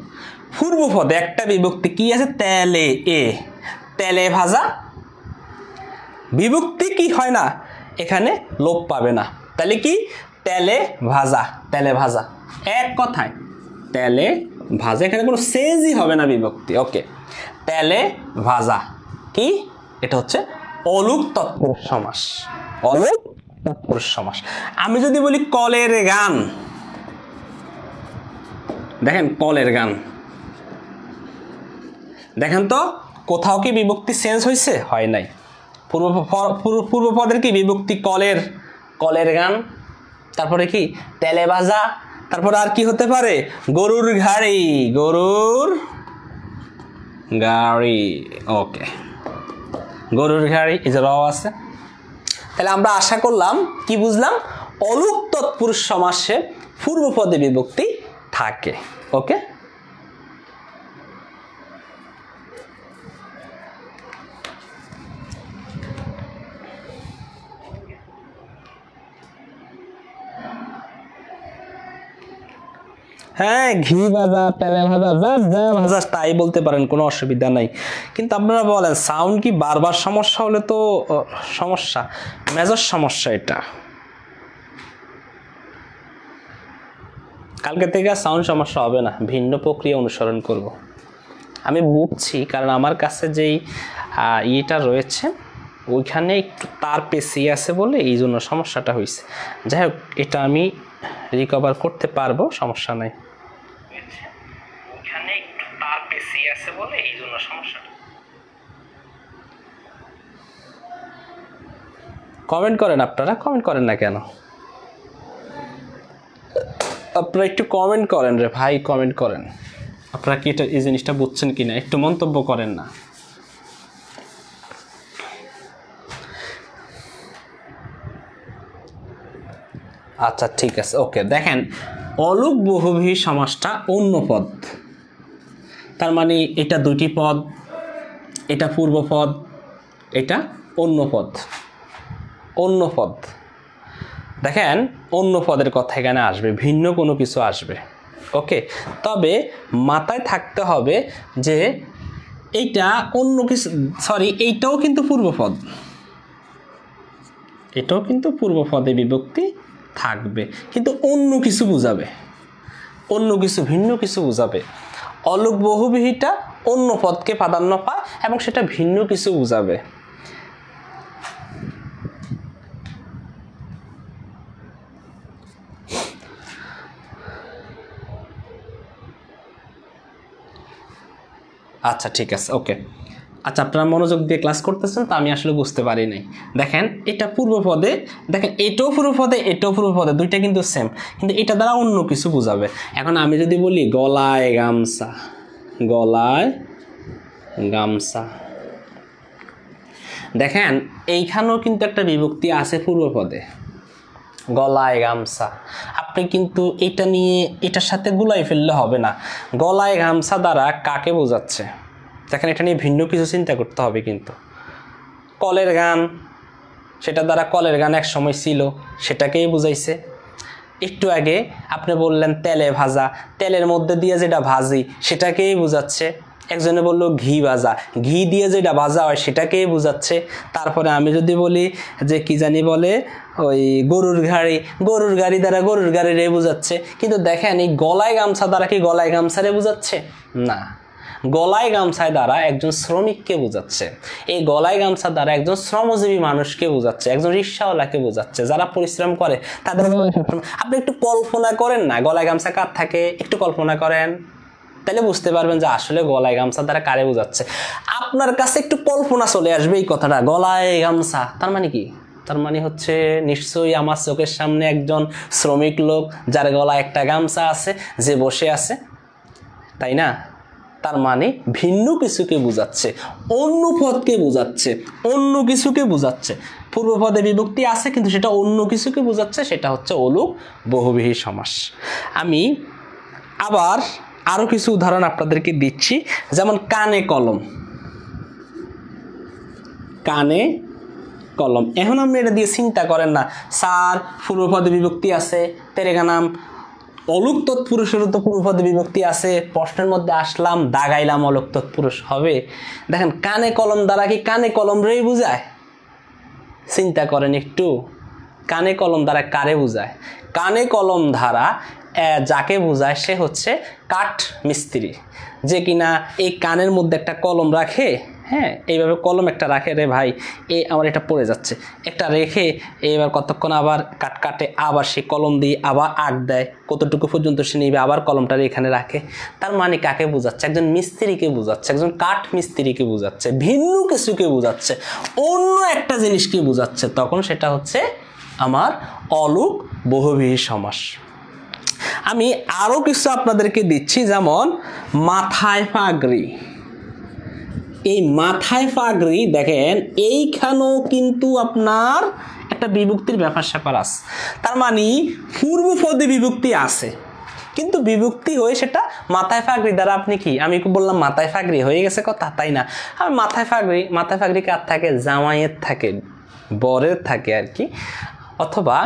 পূর্বপদে একটা বিভক্তি কি আছে? তেলে, এ, তেলে ভাজা। বিভক্তি কি হয় না, এখানে লোপ পাবে না। তাহলে কি? তেলে ভাজা, তেলে ভাজা, এক কথায় তেলে ভাজা। এখানে কোনো চেঞ্জই হবে না বিভক্তি। ওকে, তেলে ভাজা কি? এটা হচ্ছে অলুক তৎপুরুষ সমাস। অলুক তৎপুরুষ সমাস। আমি যদি বলি কলের গান, দেখেন কলের গান, দেখেন তো কোথাও কি বিভক্তি চেঞ্জ হয়েছে? হয় নাই। পূর্বপদের কি বিভক্তি? কলের, কলের গান। তারপরে কি? তেলে ভাজা। তারপরে আর কি হতে পারে? গরুর ঘাড়ি, গরুর গাড়ি, ওকে, গরুর গাড়ি, এই যে র আছে। তাহলে আমরা আশা করলাম কি বুঝলাম, অলুক তৎপুরুষ সমাসে পূর্বপদে বিভক্তি থাকে। ওকে, হ্যাঁ, ঘি ভাজা, তেলে ভাজা, যা ভাজা তাই বলতে পারেন, কোনো অসুবিধা নাই। কিন্তু আপনারা বলেন সাউন্ড কি বারবার সমস্যা হলে তো সমস্যা, মেজর সমস্যা এটা। কালকে থেকে সাউন্ড সমস্যা হবে না, ভিন্ন প্রক্রিয়া অনুসরণ করব। আমি বুঝছি, কারণ আমার কাছে যেই ইয়েটা রয়েছে ওইখানে একটু তার পেছিয়ে আছে বলে এই জন্য সমস্যাটা হয়েছে। যাই হোক, এটা আমি রিকভার করতে পারবো, সমস্যা নাই। ওইখানে একটু তার পেছিয়ে আছে বলে এই জন্য সমস্যাটা। কমেন্ট করেন আপনারা, কমেন্ট করেন না কেন? আপনারা একটু কমেন্ট করেন রে ভাই, কমেন্ট করেন। আপনারা কি এটা এই জিনিসটা বুঝছেন কিনা একটু মন্তব্য করেন না। আচ্ছা ঠিক আছে, ওকে। দেখেন, অলুক বহুব্রীহি সমাসটা অন্য পদ, তার মানে এটা দুটি পদ, এটা পূর্বপদ, এটা অন্য পদ। অন্য পদ, দেখেন অন্য পদের কথা এখানে আসবে, ভিন্ন কোনো কিছু আসবে। ওকে, তবে মাথায় থাকতে হবে যে এইটা অন্য কিছু, সরি, এইটাও কিন্তু পূর্বপদ, এটাও কিন্তু পূর্বপদে বিভক্তি থাকবে, কিন্তু অন্য কিছু বুঝাবে, অন্য কিছু, ভিন্ন কিছু বুঝাবে। অলুক বহুব্রীহিটা অন্য পদকে প্রাধান্য পায় এবং সেটা ভিন্ন কিছু বুঝাবে। আচ্ছা ঠিক আছে, ওকে। আচ্ছা, আপনারা মনোযোগ দিয়ে ক্লাস করতেছেন তো, আমি আসলে বুঝতে পারি নাই। দেখেন, এটা পূর্বপদে, দেখেন এটাও পূর্বপদে, এটাও পূর্বপদে, দুইটা কিন্তু সেম, কিন্তু এটা দ্বারা অন্য কিছু বুঝাবে। এখন আমি যদি বলি গলায় গামছা, গলায় গামছা, দেখেন এইখানেও কিন্তু একটা বিভক্তি আছে পূর্বপদে, গলায় গামছা। আপনি কিন্তু এটা নিয়ে এটার সাথে গুলাই ফেললে হবে না। গলায় গামছা দ্বারা কাকে বোঝাচ্ছে, দেখেন এটা নিয়ে ভিন্ন কিছু চিন্তা করতে হবে। কিন্তু কলের গান, সেটা দ্বারা কলের গান এক সময় ছিল, সেটাকেই বুঝাইছে। একটু আগে আপনি বললেন তেলে ভাজা, তেলের মধ্যে দিয়ে যেটা ভাজি সেটাকেই বুঝাচ্ছে। একজনে বলল ঘি ভাজা, ঘি দিয়ে যেটা ভাজা হয় সেটাকেই বুঝাচ্ছে। তারপরে আমি যদি বলি যে কি জানি বলে ওই গরুর গাড়ি, গরুর গাড়ি দ্বারা গরুর গাড়িরে বুঝাচ্ছে। কিন্তু দেখেন এই গলায় গামছা দ্বারা কি গলায় গামছারে বুঝাচ্ছে? না, গলায় গামছায় দ্বারা একজন শ্রমিককে বোঝাচ্ছে। এই গলায় গামছা দ্বারা একজন শ্রমজীবী মানুষকে বোঝাচ্ছে, একজন রিক্সাওয়ালাকে বোঝাচ্ছে, যারা পরিশ্রম করে তাদের। আপনি একটু কল্পনা করেন না গলায় গামছা কার থাকে, একটু কল্পনা করেন, তাহলে বুঝতে পারবেন যে আসলে গলায় গামছা দ্বারা কারে বোঝাচ্ছে। আপনার কাছে একটু কল্পনা চলে আসবে এই কথাটা, গলায় গামছা তার মানে কি? তার মানে হচ্ছে নিশ্চয়ই আমার চোখের সামনে একজন শ্রমিক লোক যার গলায় একটা গামছা আছে, যে বসে আছে, তাই না? তার মানে ভিন্ন কিছুকে বোঝাচ্ছে, অন্য পদকে বোঝাচ্ছে, অন্য কিছুকে বোঝাচ্ছে। পূর্বপদে বিভক্তি আছে কিন্তু সেটা অন্য কিছুকে বোঝাচ্ছে, সেটা হচ্ছে অলুক বহুব্রীহি সমাস। আমি আবার আরো কিছু উদাহরণ আপনাদেরকে দিচ্ছি, যেমন কানে কলম, কানে কলম। এখন আপনি এটা দিয়ে চিন্তা করেন না, স্যার পূর্বপদে বিভক্তি আছে, তেরেগা নাম অলুক তৎপুরুষের তো পূর্বপদে বিভক্তি আছে, প্রশ্নের মধ্যে আসলাম দাগাইলাম অলুক তৎপুরুষ হবে। দেখেন কানে কলম দ্বারা কি কানে কলম রেই বুঝায়? চিন্তা করেন একটু, কানে কলম দ্বারা কারে বুঝায়? কানে কলম দ্বারা যাকে বোঝায় সে হচ্ছে কাঠ মিস্ত্রি, যে কিনা এই কানের মধ্যে একটা কলম রাখে। হ্যাঁ, এইভাবে কলম একটা রাখে, রে ভাই এই আমার এটা পড়ে যাচ্ছে, একটা রেখে এবার কতক্ষণ আবার কাটে, আবার সে কলম দিয়ে আবার আঁক দেয়, কতটুকু পর্যন্ত সে নিবে, আবার কলমটা এখানে রাখে। তার মানে কাকে বোঝাচ্ছে? একজন মিস্ত্রিকে বোঝাচ্ছে, একজন কাঠ মিস্ত্রিকে বোঝাচ্ছে, ভিন্ন কিছুকে বোঝাচ্ছে, অন্য একটা জিনিসকে বোঝাচ্ছে। তখন সেটা হচ্ছে আমার অলুক বহুব্রীহি সমাস। আমি আরো কিছু আপনাদেরকে দিচ্ছি, যেমন মাথায় পাগড়ি, এই মাথায় পাগড়ি দেখেন এইখানেও কিন্তু আপনার একটা বিভক্তির ব্যাপার স্যাপার আছে, তার মানে পূর্বপদে বিভক্তি আছে কিন্তু বিভক্তি হয়ে সেটা মাথায় পাগড়ি দ্বারা আপনি কি, আমি বললাম মাথায় পাগড়ি হয়ে গেছে কথা, তাই না? আর মাথায় পাগড়ি কার থাকে? জামাইয়ের থাকে, বরের থাকে আর কি, অথবা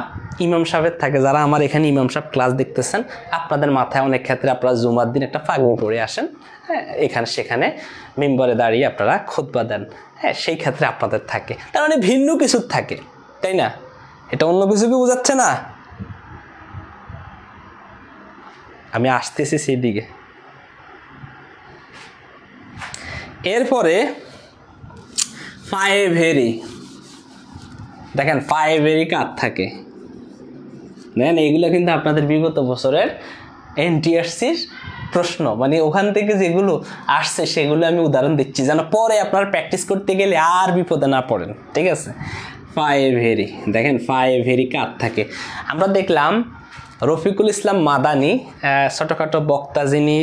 ইমাম সাহেবের থাকে। যারা আমার এখানে ইমাম সাহেব ক্লাস দেখতেছেন, আপনাদের মাথায় অনেক ক্ষেত্রে আপনারা জুমার দিন একটা পাগড়ি পরে আসেন, হ্যাঁ, এখানে সেখানে মিম্বরে দাঁড়িয়ে আপনারা খুতবা দেন, হ্যাঁ, সেই ক্ষেত্রে আপনাদের থাকে। তার মানে ভিন্ন কিছু থাকে, তাই না? এটা অন্য কিছুকে বোঝাচ্ছে না। আমি আসতেছি সেই দিকে। এরপরে ফাইভ ভেরি, দেখেন ফাইভ ভেরি কার থাকে? দেখেন এইগুলো কিন্তু আপনাদের বিগত বছরের এনটিআরসির প্রশ্ন, মানে ওখান থেকে যেগুলো আসছে সেগুলো আমি উদাহরণ দিচ্ছি যেন পরে আপনারা প্র্যাকটিস করতে গেলে আর বিপদে না পড়েন, ঠিক আছে? ফাইভ ভেরি, দেখেন ফাইভ ভেরি কার থাকে? আমরা দেখলাম রফিকুল ইসলাম মাদানি, ছোটোখাটো বক্তা যিনি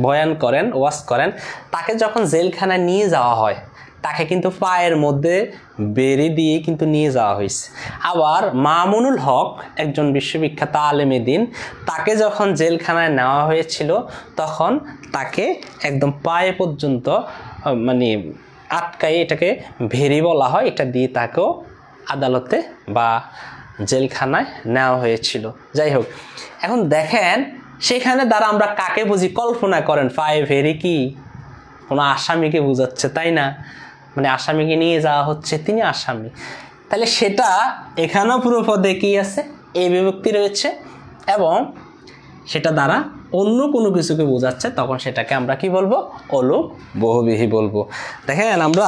বয়ান করেন, ওয়াজ করেন, তাকে যখন জেলখানায় নিয়ে যাওয়া হয় তাকে কিন্তু পায়ের মধ্যে বেড়ি দিয়ে কিন্তু নিয়ে যাওয়া হয়েছে। আবার মামুনুল হক, একজন বিশ্ববিখ্যাত আলেমে দ্বীন, তাকে যখন জেলখানায় নেওয়া হয়েছিল তখন তাকে একদম পায়ে পর্যন্ত মানে আটকাই, এটাকে ভেরি বলা হয়, এটা দিয়ে তাকেও আদালতে বা জেলখানায় নেওয়া হয়েছিল। যাই হোক, এখন দেখেন সেখানে দ্বারা আমরা কাকে বুঝি? কল্পনা করেন ফাইভ ভেরি কি কোনো আসামিকে বোঝাচ্ছে, তাই না? মানে আসামিকে নিয়ে যাওয়া হচ্ছে, তিনি আসামি, তাহলে সেটা এখানেও পুরো পদে কি আছে? এই বিভক্তি রয়েছে এবং সেটা দ্বারা অন্য কোনো কিছুকে বোঝাচ্ছে, তখন সেটাকে আমরা কি বলবো? অলুক বহুব্রীহি বলবো। দেখেন আমরা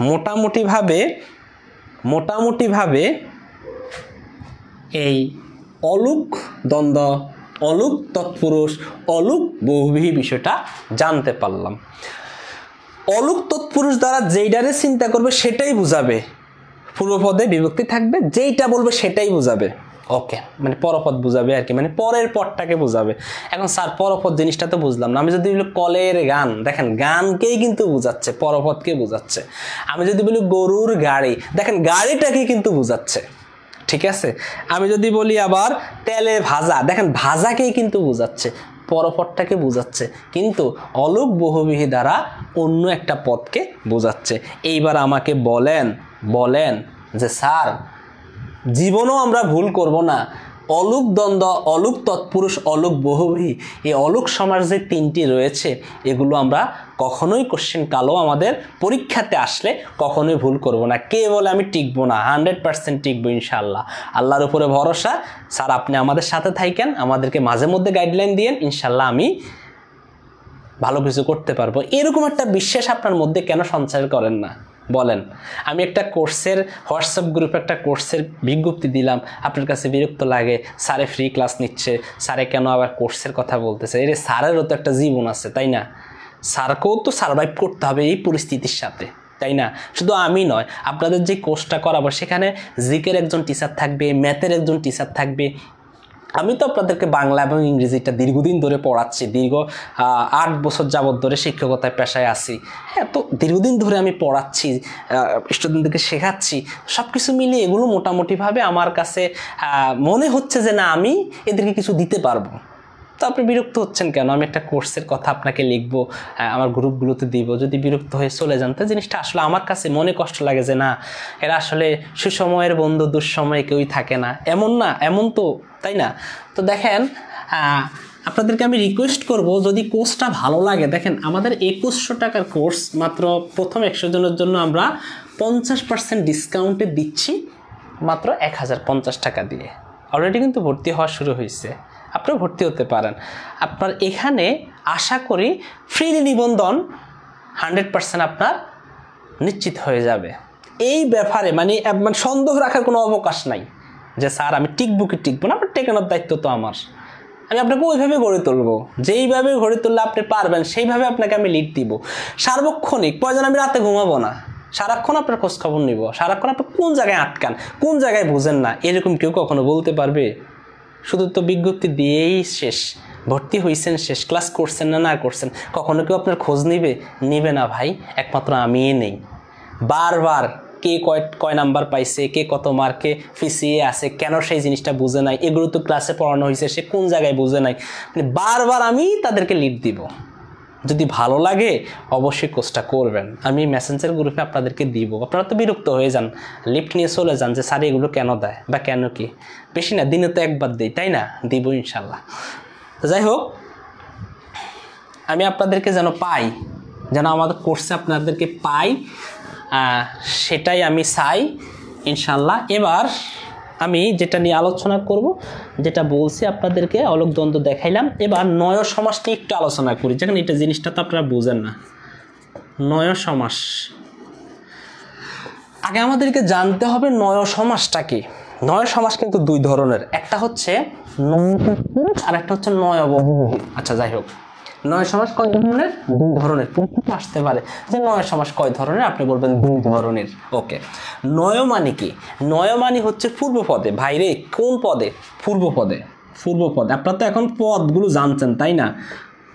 মোটামুটিভাবে এই অলুক দ্বন্দ্ব, অলুক তৎপুরুষ, অলুক বহুব্রীহি বিষয়টা জানতে পারলাম। অলুক তৎপুরুষ দ্বারা যেইটারে চিন্তা করবে সেটাই বুঝাবে, পূর্বপদে বিভক্তি থাকবে, যেইটা বলবে সেটাই বুঝাবে। ওকে, মানে পরপদ বুঝাবে আর কি, মানে পরের পদটাকে বুঝাবে। এখন স্যার পরপদ জিনিসটা তো বুঝলাম না, আমি যদি বলি কলের গান, দেখেন গানকেই কিন্তু বুঝাচ্ছে, পরপদকে বুঝাচ্ছে। আমি যদি বলি গরুর গাড়ি, দেখেন গাড়িটাকে কিন্তু বুঝাচ্ছে, ঠিক আছে? আমি যদি বলি আবার তেলে ভাজা, দেখেন ভাজাকেই কিন্তু বুঝাচ্ছে, পরপদটাকে বোঝাচ্ছে, কিন্তু অলুক বহুব্রীহি দ্বারা অন্য একটা পদকে বোঝাচ্ছে। এইবার আমাকে বলেন যে স্যার জীবনও আমরা ভুল করব না, অলুক দ্বন্দ্ব, অলুক তৎপুরুষ, অলুক বহুব্রীহি, এই অলুক সমাস যে তিনটি রয়েছে এগুলো আমরা কখনোই কোশ্চেন কালো আমাদের পরীক্ষাতে আসলে কখনোই ভুল করব না। কে বলে আমি টিকবো না? 100% টিকবো ইনশাআল্লাহ। আল্লাহর উপরে ভরসা। স্যার আপনি আমাদের সাথে থাকেন, আমাদেরকে মাঝে মধ্যে গাইডলাইন দিয়েন, ইনশাআল্লাহ আমি ভালো কিছু করতে পারবো। এরকম একটা বিশ্বাস আপনার মধ্যে কেন সঞ্চার করেন না বলেন? আমি একটা কোর্সের হোয়াটসঅ্যাপ গ্রুপে একটা কোর্সের বিজ্ঞপ্তি দিলাম, আপনার কাছে বিরক্ত লাগে, স্যারে ফ্রি ক্লাস নিচ্ছে, স্যারে কেন আবার কোর্সের কথা বলতেছে? এর স্যারেরও তো একটা জীবন আছে, তাই না? স্যারকেও তো সার্ভাইভ করতে হবে এই পরিস্থিতির সাথে, তাই না? শুধু আমি নয়, আপনাদের যে কোর্সটা করাবো সেখানে জিকের একজন টিচার থাকবে, ম্যাথের একজন টিচার থাকবে। আমি তো আপনাদেরকে বাংলা এবং ইংরেজিটা দীর্ঘদিন ধরে পড়াচ্ছি, দীর্ঘ 8 বছর যাবত ধরে শিক্ষকতায় পেশায় আছি, হ্যাঁ, তো দীর্ঘদিন ধরে আমি পড়াচ্ছি, স্টুডেন্টদেরকে শেখাচ্ছি। সব কিছু মিলিয়ে এগুলো মোটামুটিভাবে আমার কাছে মনে হচ্ছে যে না, আমি এদেরকে কিছু দিতে পারবো। তো আপনি বিরক্ত হচ্ছেন কেন? আমি একটা কোর্সের কথা আপনাকে লিখবো, আমার গ্রুপগুলোতে দিব, যদি বিরক্ত হয়ে চলে যান তো জিনিসটা আসলে আমার কাছে মনে কষ্ট লাগে যে না, এরা আসলে সুসময়ের বন্ধু, দুঃসময়ে কেউই থাকে না, এমন না, এমন তো, তাই না? তো দেখেন আপনাদেরকে আমি রিকোয়েস্ট করব, যদি কোর্সটা ভালো লাগে, দেখেন আমাদের 2100 টাকার কোর্স মাত্র প্রথম 100 জনের জন্য আমরা 50% ডিসকাউন্টে দিচ্ছি, মাত্র 1050 টাকা দিয়ে। অলরেডি কিন্তু ভর্তি হওয়া শুরু হয়েছে, আপনি ভর্তি হতে পারেন। আপনার এখানে আশা করি ফ্রি নিবন্ধন 100% আপনার নিশ্চিত হয়ে যাবে। এই ব্যাপারে মানে সন্দেহ রাখার কোনো অবকাশ নাই যে স্যার আমি টিকবো কি টিকবো না, আপনার টেকানোর দায়িত্ব তো আমার। আমি আপনাকে ওইভাবে গড়ে তুলবো, যেইভাবে গড়ে তুললে আপনি পারবেন সেইভাবে আপনাকে আমি লিড দিব। সার্বক্ষণিক প্রয়োজন আমি রাতে ঘুমাবো না, সারাক্ষণ আপনার খোঁজখবর নিব, সারাক্ষণ আপনি কোন জায়গায় আটকান, কোন জায়গায় বুঝেন না, এরকম কেউ কখনো বলতে পারবে? শুধু তো বিজ্ঞপ্তি দিয়েই শেষ, ভর্তি হয়েছেন, শেষ ক্লাস করছেন না করছেন, কখনো কেউ আপনার খোঁজ নিবে না ভাই, একমাত্র আমিই নেই। বারবার কে কয় নাম্বার পাইছে, কে কত মার্কে পিছিয়ে আছে, কেন সেই জিনিসটা বুঝে নাই, এগুলো তো ক্লাসে পড়ানো হয়েছে, সে কোন জায়গায় বুঝে নাই, মানে বারবার আমি তাদেরকে লিড দিব। যদি ভালো লাগে অবশ্যই কোর্সটা করবেন, আমি মেসেঞ্জার গ্রুপে আপনাদেরকে দিব। আপনারা তো বিরক্ত হয়ে যান, লিফট নিয়ে চলে যান যে স্যার এগুলো কেন দেয় বা কেন কি, বেশি না, দিনে তো একবার দিই, তাই না, দিব ইনশাল্লাহ। তো যাই হোক, আমি আপনাদেরকে যেন পাই, যেন আমাদের কোর্সে আপনাদেরকে পাই, সেটাই আমি চাই ইনশাল্লাহ। এবার আমি যেটা নিয়ে আলোচনা করব, যেটা বলছি আপনাদেরকে অলক দ্বন্দ্ব দেখাইলাম, এবার নয় সমাস নিয়ে একটু আলোচনা করি, যেখানে এটা জিনিসটা তো আপনারা বুঝেন না। নয় সমাস আগে আমাদেরকে জানতে হবে নয় সমাসটা কি। নয় সমাস কিন্তু দুই ধরনের, একটা হচ্ছে নয় তৎপুরুষ আর একটা হচ্ছে নয় বহুব্রীহি। আচ্ছা যাই হোক, নয় সমাস কয় ধরনের? দুই ধরনের। প্রশ্ন আসতে পারে যে নয় সমাস কয় ধরনের, আপনি বলবেন দুই ধরনের। ওকে, নয় মানে কি? নয় মানে হচ্ছে পূর্ব পদে। ভাইরে কোন পদে? পূর্ব পদে। পূর্ব পদে, আপনারা তো এখন পদগুলো জানছেন তাই না?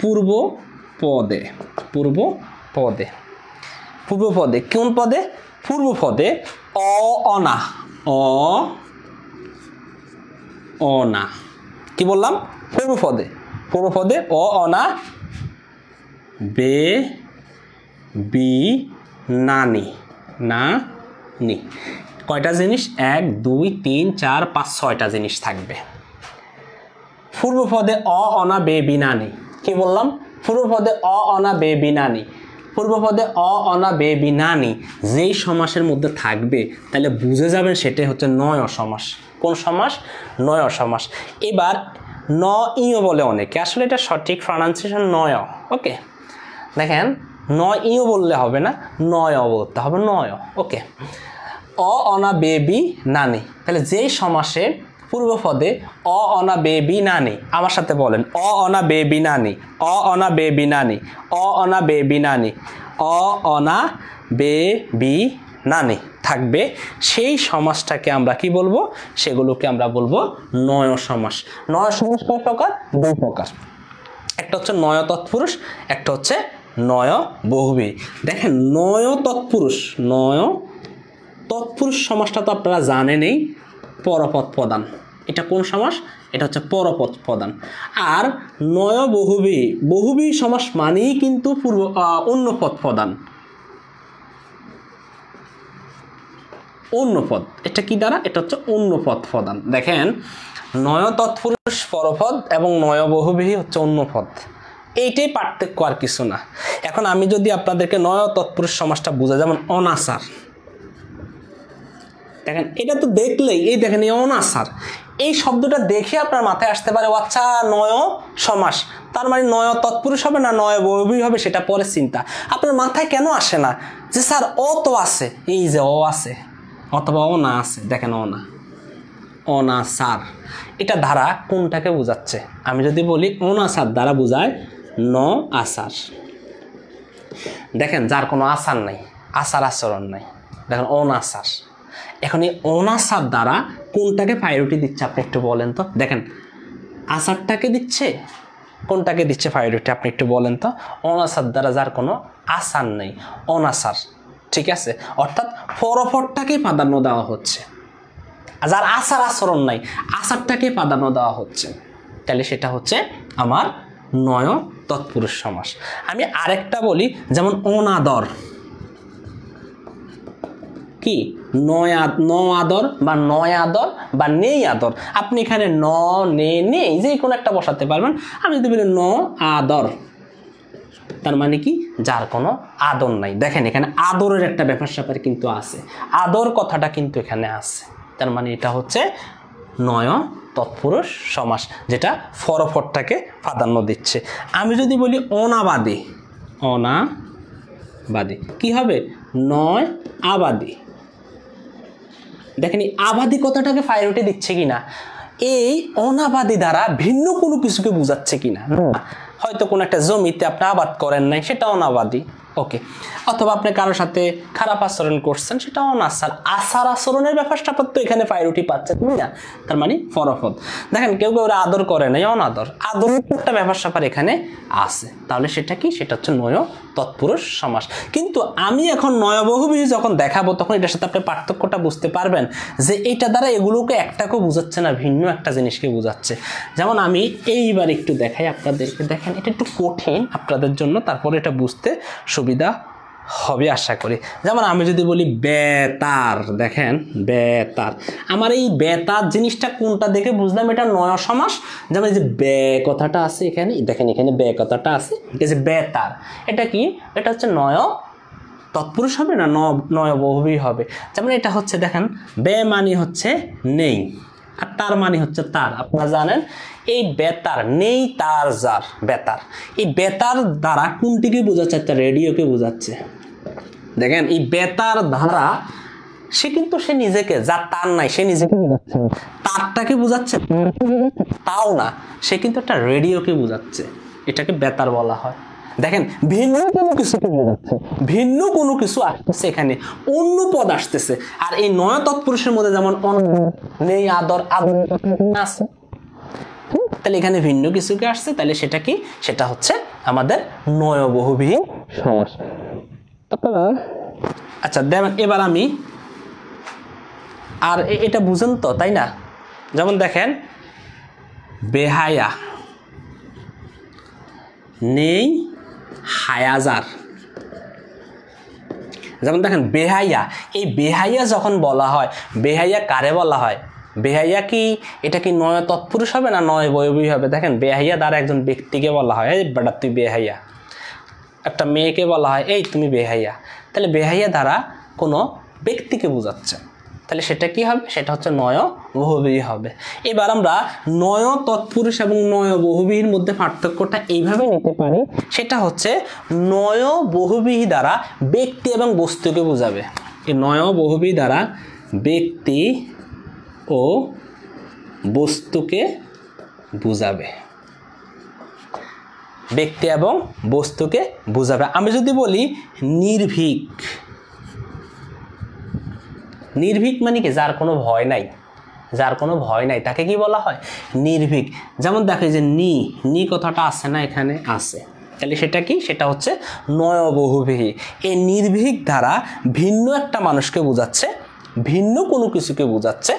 পূর্ব পদে, পূর্ব পদে, পূর্ব পদে। কোন পদে? পূর্ব পদে। অনা, অনা, কি বললাম? পূর্ব পদে, পূর্ব পদে অনা বে বি নানি, না নি, কয়টা জিনিস? 1 2 3 4 5 6টা জিনিস থাকবে পূর্ব পদে অনা বে বি নানি। কি বললাম? পূর্ব পদে অনা বে বি নানি। পূর্ব পদে অনা বে বি নানি যেই সমাসের মধ্যে থাকবে তাহলে বুঝে যাবেন সেটাই হচ্ছে নয় সমাস। কোন সমাস? নয় সমাস। এবার ন ইও বলে অনেকে, আসলে এটা সঠিক প্রনাউন্সিয়েশন নয়। ওকে, দেখেন নয় ইও বললে হবে না, নয় বলতে হবে, নয়। ওকে, অনা বেবি নানি, তাহলে যেই সমাসে পূর্ব পদে অনা বেবি নানি, আমার সাথে বলেন অনা বেবি নানি, অনা বেবি নানি, অনা বেবি নানি, অনা বেবি নানি থাকবে, সেই সমাসটাকে আমরা কি বলবো? সেগুলোকে আমরা বলবো নয় সমাস। নয় সমাস কয় প্রকার? দুই প্রকার, একটা হচ্ছে নয় তৎপুরুষ, একটা হচ্ছে নয় বহুব্রীহি। দেখেন নয় তৎপুরুষ, নয় তৎপুরুষ সমাসটা তো আপনারা জানেনই, পরপদ প্রদান। এটা কোন সমাস? এটা হচ্ছে পরপদ প্রদান। আর নয় বহুব্রীহি, বহুব্রীহি সমাস মানেই কিন্তু অন্য পদ প্রদান, অন্য পদ। এটা কি দ্বারা? এটা হচ্ছে অন্য পদ প্রদান। দেখেন নয় তৎপুরুষ পরপদ এবং নয় বহুব্রীহি হচ্ছে অন্য পদ, এইটাই পার্থক্য, আর কিছু না। এখন আমি যদি আপনাদেরকে নয় তৎপুরুষ সমাসটা বোঝা, যেমন অনাচার, দেখেন এটা তো দেখলেই, এই দেখেন এই অনাচার, এই শব্দটা দেখে আপনার মাথায় আসতে পারে আচ্ছা নয় সমাস, তার মানে নয় তৎপুরুষ হবে না নয় বহুব্রীহি হবে, সেটা পরে চিন্তা। আপনার মাথায় কেন আসে না যে স্যার অ তো আছে, এই যে অ আছে, অথবা অনা আছে, দেখেন অনা, অনাচার, এটা ধারা কোনটাকে বোঝাচ্ছে? আমি যদি বলি অনাচার দ্বারা বোঝায় ন আচার। দেখেন যার কোনো আচার নাই, আচার আচরণ নাই, দেখেন অনাচার। এখন এই অনাচার দ্বারা কোনটাকে প্রায়োরিটি দিচ্ছে আপনি একটু বলেন তো? দেখেন আচারটাকে দিচ্ছে, কোনটাকে দিচ্ছে প্রায়োরিটি আপনি একটু বলেন তো? অনাচার দ্বারা যার কোনো আচার নেই, অনাচার, ঠিক আছে? অর্থাৎ পরপদটাকে প্রাধান্য দেওয়া হচ্ছে, যার আচার আচরণ নাই আচারটাকে প্রাধান্য দেওয়া হচ্ছে, তাহলে সেটা হচ্ছে আমার নয় তৎপুরুষ সমাস। আমি আরেকটা বলি, যেমন অনাদর, কি নয় আদর বা নয় আদর বা নেই আদর, আপনি এখানে ন নেই যে কোনো একটা বসাতে পারবেন। আমি যদি বলি ন আদর, তার মানে কি? যার কোনো আদর নাই। দেখেন এখানে আদরের একটা ব্যাপার স্যাপার কিন্তু আছে, আদর কথাটা কিন্তু এখানে আছে, তার মানে এটা হচ্ছে নয় তৎপুরুষ সমাস, যেটা পরপদটাকে প্রাধান্য দিচ্ছে। আমি যদি বলি অনাবাদী, অনাবাদী কি হবে? নয় আবাদী। দেখেন এই আবাদী কথাটাকে প্রায়োরিটি দিচ্ছে কিনা, এই অনাবাদী দ্বারা ভিন্ন কোনো কিছুকে বোঝাচ্ছে কিনা। হয়তো কোনো একটা জমিতে আপনি আবাদ করেন নাই, সেটা অনাবাদী, ওকে, অথবা আপনি কারোর সাথে খারাপ আচরণ করছেন, সেটা অনাচার। আচার আচরণের ব্যাপারটা তো এখানে প্রায়োরিটি পাচ্ছে, তাই না? তার মানে পরপদ। দেখেন কেউ কেউ আদর করে নাই, অনাদর। আদরের একটা ব্যাপার স্যাপার এখানে আছে, তাহলে সেটা কি? সেটা হচ্ছে নয় তৎপুরুষ সমাস। কিন্তু আমি এখন নয় বহুব্রীহি যখন দেখাবো তখন এটার সাথে আপনি পার্থক্যটা বুঝতে পারবেন যে এইটা দ্বারা এগুলোকে একটাকেও বোঝাচ্ছে না, ভিন্ন একটা জিনিসকে বোঝাচ্ছে। যেমন আমি এইবার একটু দেখাই আপনাদেরকে, দেখেন এটা একটু কঠিন আপনাদের জন্য, তারপরে এটা বুঝতে সুবিধা হবে আশা করি। যেমন আমি যদি বলি বেতার, দেখেন বেতার, আমার এই বেতার জিনিসটা কোনটা দেখে বুঝলাম এটা নয় সমাস। যেমন এই যে বে কথাটা আছে এখানে, দেখেন এখানে বে কথাটা আছে, এই যে বেতার, এটা কি? এটা হচ্ছে নয় তৎপুরুষ হবে না নয় বহুব্রীহি হবে। যেমন এটা হচ্ছে দেখেন বে মানে হচ্ছে নেই, আর তার মানে হচ্ছে তার। আপনারা জানেন এই বেতার, নেই তার যার, বেতার। এই বেতার দ্বারা কোনটিকে বোঝাচ্ছে? একটা রেডিওকে বোঝাচ্ছে। দেখেন এই বেতার দ্বারা সে কিন্তু সে নিজেকে, যার তার নাই সে নিজেকে বোঝাচ্ছে, তারটাকে বোঝাচ্ছে তাও না, সে কিন্তু একটা রেডিওকে বোঝাচ্ছে। এটাকে বেতার বলা হয়। দেখেন ভিন্ন কোনো কিছুকে বোঝাচ্ছে, ভিন্ন কোনো কিছু আসতেছে এখানে, অন্য পদ আসতেছে। আর এই নয় তৎপুরুষের মধ্যে যেমন নেই, আদর, আদর আছে, তাহলে এখানে ভিন্ন কিছুকে আসছে, তাহলে সেটা কি? সেটা হচ্ছে আমাদের নয় বহুব্রীহি সমাস। আচ্ছা দেখেন এবার আমি, আর এটা বুঝেন তো, তাই না? যেমন দেখেন বেহায়া, নেই হায়াজার। যেমন দেখেন বেহাইয়া, এই বেহাইয়া যখন বলা হয়, বেহাইয়া কারে বলা হয়? বেহাইয়া কি এটা কি নয় তৎপুরুষ হবে না নয় বহুব্রীহি হবে? দেখেন বেহাইয়া দ্বারা একজন ব্যক্তিকে বলা হয়, এই বেটা তুই বেহাইয়া। একটা মেয়েকে বলা হয়, এই তুমি বেহাইয়া। তাহলে বেহাইয়া দ্বারা কোনো ব্যক্তিকে বোঝাচ্ছে, তাহলে সেটা কি হবে? সেটা হচ্ছে নয় বহুব্রীহি হবে। এবার আমরা নয় তৎপুরুষ এবং নয় বহুব্রীহির মধ্যে পার্থক্যটা এইভাবে নিতে পারি, সেটা হচ্ছে নয় বহুব্রীহি দ্বারা ব্যক্তি এবং বস্তুকে বোঝাবে। এই নয় বহুব্রীহি দ্বারা ব্যক্তি ও বস্তুকে বোঝাবে, ব্যক্তি এবং বস্তুকে বোঝাবে। আমি যদি বলি নির্ভীক, নির্ভীক মানে কি? যার কোনো ভয় নাই, যার কোনো ভয় নাই তাকে কি বলা হয়? নির্ভীক। যেমন দেখো যে নি কথাটা আছে না, এখানে আছে, তাহলে সেটা কি? সেটা হচ্ছে নয় বহুব্রীহি। এই নির্ভীক দ্বারা ভিন্ন একটা মানুষকে বোঝাচ্ছে, ভিন্ন কোনো কিছুকে বোঝাচ্ছে,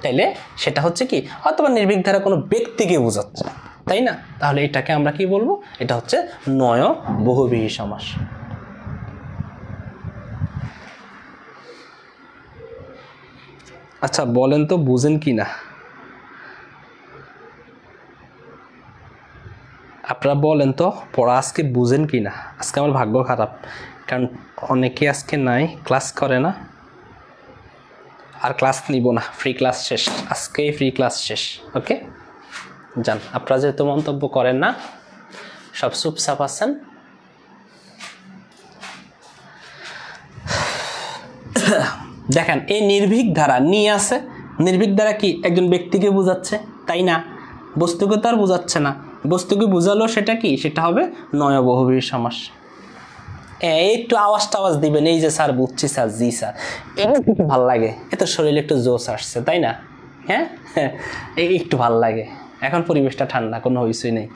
তাইলে সেটা হচ্ছে কি? অথবা নির্ভীক দ্বারা কোনো ব্যক্তিকে বোঝাচ্ছে, তাই না? তাহলে এটাকে আমরা কি বলবো? এটা হচ্ছে নয় বহুব্রীহি সমাস। আচ্ছা বলেন তো বুঝেন কি না আপনারা? বলেন তো পড়া আজকে বুঝেন কি না? আজকে আমার ভাগ্য খারাপ, কারণ অনেকে আজকে নাই, ক্লাস করে না। আর ক্লাস নিব না, ফ্রি ক্লাস শেষ, আজকেই ফ্রি ক্লাস শেষ। ওকে যান, আপনারা যেহেতু মন্তব্য করেন না, সব চুপচাপ আছেন, দেখেন এই নির্ভীক ধারা নিয়ে আছে, নির্ভীক দ্বারা কি? একজন ব্যক্তিকে বোঝাচ্ছে, তাই না? বস্তুকে তো আর বোঝাচ্ছে না, বস্তুকে বোঝালো সেটা কি? সেটা হবে নয় বহুব্রীহি সমাস। একটু আওয়াজ টাওয়াজ দিবেন, এই যে স্যার বুঝছি স্যার, জি স্যার, একটু ভালো লাগে, এত শরীরে একটু জোশ আসছে, তাই না? হ্যাঁ একটু ভালো লাগে, এখন পরিবেশটা ঠান্ডা, কোনো হইচই নেই,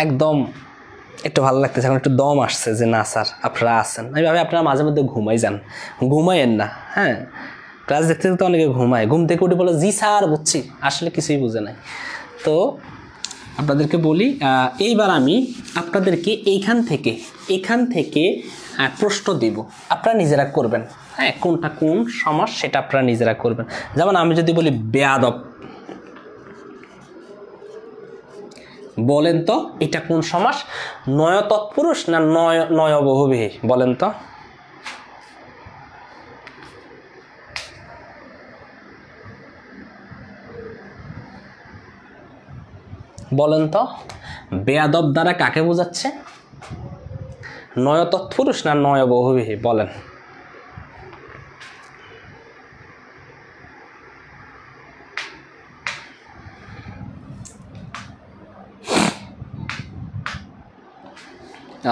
একদম একটু ভালো লাগতেছে, এখন একটু দম আসছে যে না স্যার আপনারা আছেন। আমি ভাবি আপনারা মাঝে মধ্যে ঘুমাই যান, ঘুমাইয়েন না। হ্যাঁ ক্লাস দেখতে দেখতে অনেকে ঘুমায়, ঘুম থেকে উঠে বলে জি স্যার বুঝছি, আসলে কিছুই বুঝে নাই। তো আপনাদেরকে বলি, এইবার আমি আপনাদেরকে এখান থেকে প্রশ্ন দিব, আপনারা নিজেরা করবেন। হ্যাঁ কোনটা কোন সমাস সেটা আপনারা নিজেরা করবেন। যেমন আমি যদি বলি বেয়াদব, বলেন তো এটা কোন সমাস? নয় তৎপুরুষ না নয় বহুব্রীহি? বলেন তো। বলেন তো বেয়াদব দ্বারা কাকে বোঝাচ্ছে? নয় তৎপুরুষ না নয় বহুব্রীহি? বলেন।